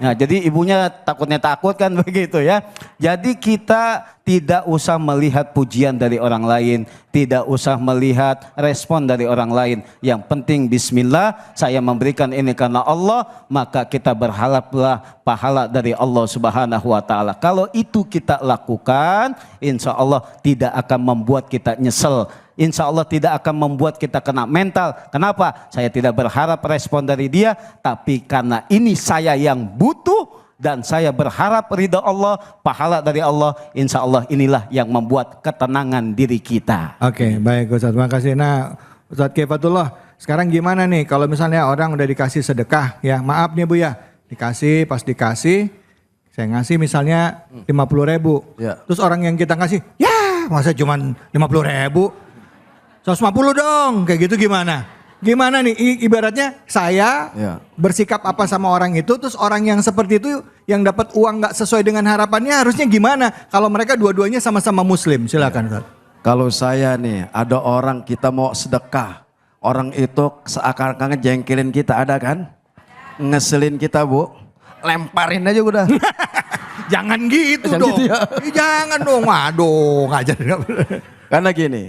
Nah, jadi ibunya takut kan begitu ya. Jadi kita tidak usah melihat pujian dari orang lain, tidak usah melihat respon dari orang lain. Yang penting bismillah, saya memberikan ini karena Allah, maka kita berharaplah pahala dari Allah Subhanahu wa taala. Kalau itu kita lakukan, insya Allah tidak akan membuat kita nyesel. Insya Allah tidak akan membuat kita kena mental. Kenapa? Saya tidak berharap respon dari dia, tapi karena ini saya yang butuh dan saya berharap ridha Allah, pahala dari Allah. Insya Allah inilah yang membuat ketenangan diri kita. Oke, baik Ustadz, terima kasih. Nah, Ustadz Kifayatullah, sekarang gimana nih kalau misalnya orang udah dikasih sedekah, ya maaf nih Bu ya, dikasih, pas dikasih, saya ngasih misalnya 50.000, Ya. terus orang yang kita kasih, ya masa cuman 50.000? 150 dong, kayak gitu gimana? Gimana nih ibaratnya saya Ya. bersikap apa sama orang itu, terus orang yang seperti itu yang dapat uang nggak sesuai dengan harapannya harusnya gimana? Kalau mereka dua-duanya sama-sama muslim, silakan Ustaz. Kalau saya nih, ada orang kita mau sedekah, orang itu seakan-akan jengkelin kita, ada kan? Ngeselin kita Bu, lemparin aja udah. Jangan gitu Jangan dong. gitu ya. Jangan dong, waduh ngajar. Karena gini,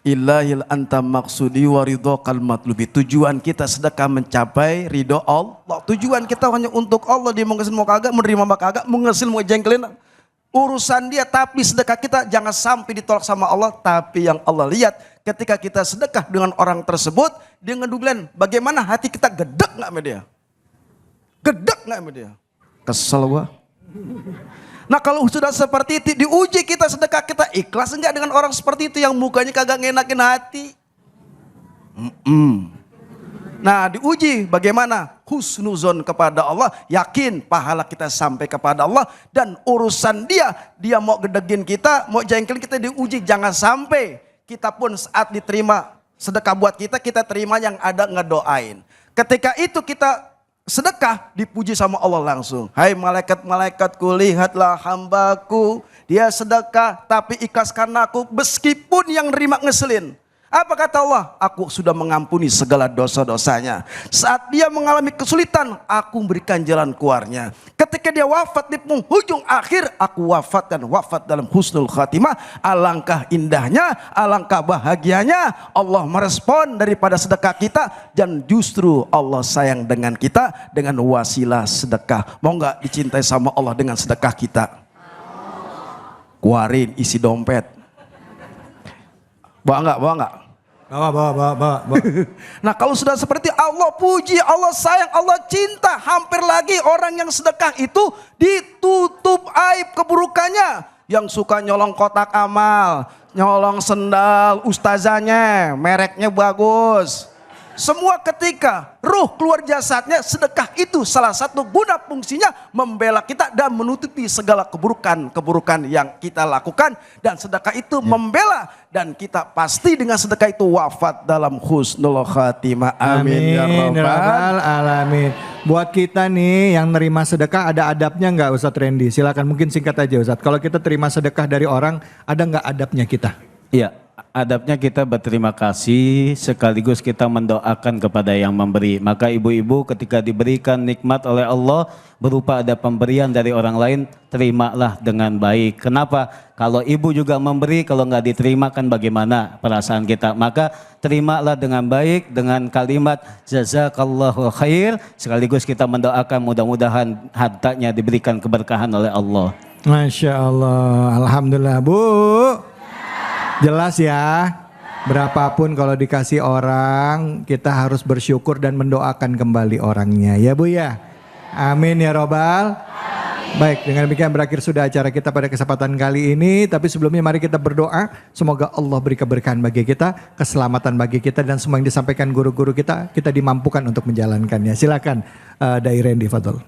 Illahil anta maksudi wa ridhaqal matlubi. Tujuan kita sedekah mencapai ridho Allah. Tujuan kita hanya untuk Allah. Dia mau ngesil mau kagak, menerima mau kagak, mau ngesil mau jengkelin. Urusan dia, tapi sedekah kita jangan sampai ditolak sama Allah. Tapi yang Allah lihat ketika kita sedekah dengan orang tersebut, dia ngeduglin bagaimana hati kita gedek gak sama dia. Gedek gak sama dia. Kesel gua. Nah kalau sudah seperti itu, diuji kita sedekah kita ikhlas enggak dengan orang seperti itu yang mukanya kagak ngenakin hati. Nah diuji bagaimana husnuzon kepada Allah, yakin pahala kita sampai kepada Allah, dan urusan dia mau gedegin kita, mau jengkelin kita, diuji jangan sampai kita pun saat diterima sedekah buat kita, kita terima yang ada ngedoain. Ketika itu kita sedekah dipuji sama Allah langsung. Hai malaikat-malaikatku, lihatlah hambaku, dia sedekah tapi ikhlas karena aku, meskipun yang nerima ngeselin. Apa kata Allah? Aku sudah mengampuni segala dosa-dosanya. Saat dia mengalami kesulitan, aku memberikan jalan keluarnya. Ketika dia wafat di penghujung akhir, aku wafat dalam husnul khatimah. Alangkah indahnya, alangkah bahagianya Allah merespon daripada sedekah kita, dan justru Allah sayang dengan kita dengan wasilah sedekah. Mau nggak dicintai sama Allah dengan sedekah kita? Keluarin isi dompet. Bawa enggak? Bawa. Nah kalau sudah seperti Allah puji, Allah sayang, Allah cinta, hampir lagi orang yang sedekah itu ditutup aib keburukannya. Yang suka nyolong kotak amal, nyolong sendal ustazanya, mereknya bagus. Semua ketika ruh keluar jasadnya, sedekah itu salah satu guna fungsinya membela kita dan menutupi segala keburukan yang kita lakukan. Dan sedekah itu membela, dan kita pasti dengan sedekah itu wafat dalam husnul khatimah. Amin ya rabbal alamin. Buat kita nih yang nerima sedekah, ada adabnya nggak Ustadz Randy? Silakan, mungkin singkat aja Ustadz. Kalau kita terima sedekah dari orang, ada nggak adabnya kita? Iya, adabnya kita berterima kasih sekaligus kita mendoakan kepada yang memberi. Maka ibu-ibu ketika diberikan nikmat oleh Allah berupa ada pemberian dari orang lain, terimalah dengan baik. Kenapa? Kalau ibu juga memberi, kalau nggak diterima kan bagaimana perasaan kita? Maka terimalah dengan baik dengan kalimat jazakallahu khair, sekaligus kita mendoakan mudah-mudahan hartanya diberikan keberkahan oleh Allah. Masya Allah, alhamdulillah Bu. Jelas ya. Berapapun kalau dikasih orang, kita harus bersyukur dan mendoakan kembali orangnya. Ya Bu ya? Amin ya robbal. Baik, dengan demikian berakhir sudah acara kita pada kesempatan kali ini. Tapi sebelumnya mari kita berdoa. Semoga Allah beri keberkahan bagi kita, keselamatan bagi kita, dan semua yang disampaikan guru-guru kita dimampukan untuk menjalankannya. Silakan Dai Randy, fadhol.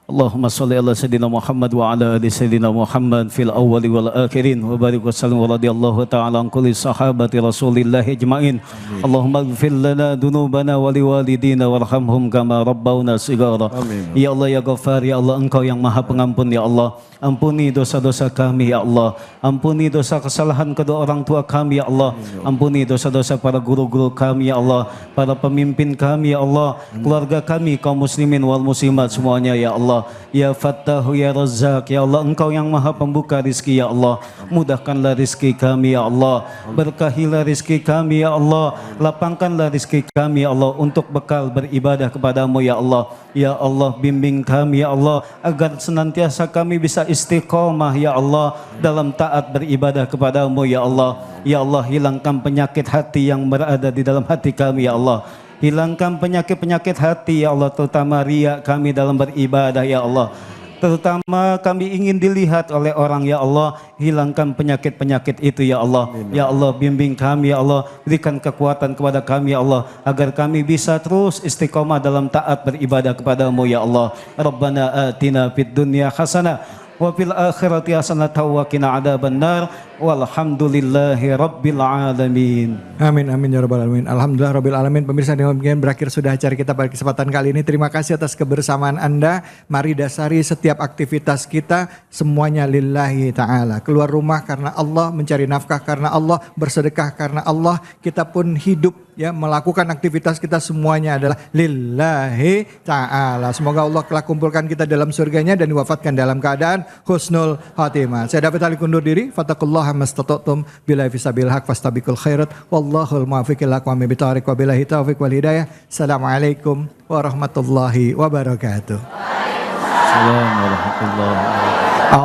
Allahumma salli ala sayyidina Muhammad wa ala ali sayyidina Muhammad fil awwali wal akhirin wa barik wa sallim wa radiyallahu ta'ala an kulli sahabati Rasulillah ajma'in. Allahumma ighfir lana dunubana wa liwalidina warhamhum kama rabbawna shighara. Ya Allah ya Ghaffar, ya Allah Engkau yang Maha Pengampun ya Allah. Ampuni dosa-dosa kami ya Allah. Ampuni dosa kesalahan kedua orang tua kami ya Allah. Ampuni dosa-dosa para guru-guru kami ya Allah, para pemimpin kami ya Allah, keluarga kami kaum muslimin wal muslimat semuanya ya Allah. Ya Fattahu ya Razzaq ya Allah, Engkau yang Maha Pembuka rizki ya Allah. Mudahkanlah rizki kami ya Allah. Berkahilah rizki kami ya Allah. Lapangkanlah rizki kami ya Allah untuk bekal beribadah kepadamu ya Allah. Ya Allah bimbing kami ya Allah agar senantiasa kami bisa istiqomah ya Allah dalam taat beribadah kepadamu ya Allah. Ya Allah hilangkan penyakit hati yang berada di dalam hati kami ya Allah. Hilangkan penyakit-penyakit hati ya Allah, terutama riya kami dalam beribadah ya Allah. Terutama kami ingin dilihat oleh orang ya Allah. Hilangkan penyakit-penyakit itu ya Allah. Ya Allah bimbing kami ya Allah. Berikan kekuatan kepada kami ya Allah, agar kami bisa terus istiqomah dalam taat beribadah kepadamu ya Allah. Rabbana atina fid dunya hasanah wa fil akhirati hasanatan wa qina adzabannar. Walhamdulillahi rabbil alamin. Amin amin ya rabbal alamin. Alhamdulillah rabbil alamin. Pemirsa, demikian berakhir sudah acara kita pada kesempatan kali ini. Terima kasih atas kebersamaan Anda. Mari dasari setiap aktivitas kita semuanya lillahi ta'ala. Keluar rumah karena Allah, mencari nafkah karena Allah, bersedekah karena Allah. Kita pun hidup ya melakukan aktivitas kita semuanya adalah lillahi ta'ala. Semoga Allah telah kumpulkan kita dalam surganya dan diwafatkan dalam keadaan husnul khatimah. Saya David Ali kundur diri. Fattaqullaha mastata'tum bila fisabil haq fastabiqul khairat wallahul muwaffiq ila aqwamit thariq wa billahi taufiq wal hidayah. Assalamualaikum warahmatullahi wabarakatuh. Assalamualaikum warahmatullahi wabarakatuh.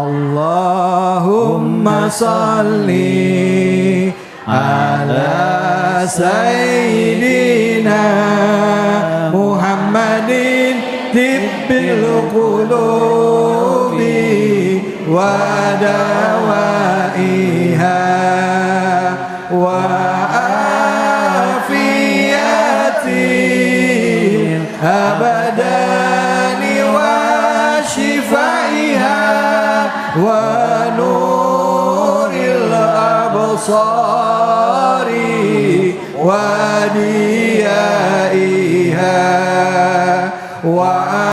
Allahumma salli ala sayyidina Muhammadin tibbil qulubi wa dawaiha wa afiyatin abadani wa shifaiha wa nuril absari wa diyaiha wa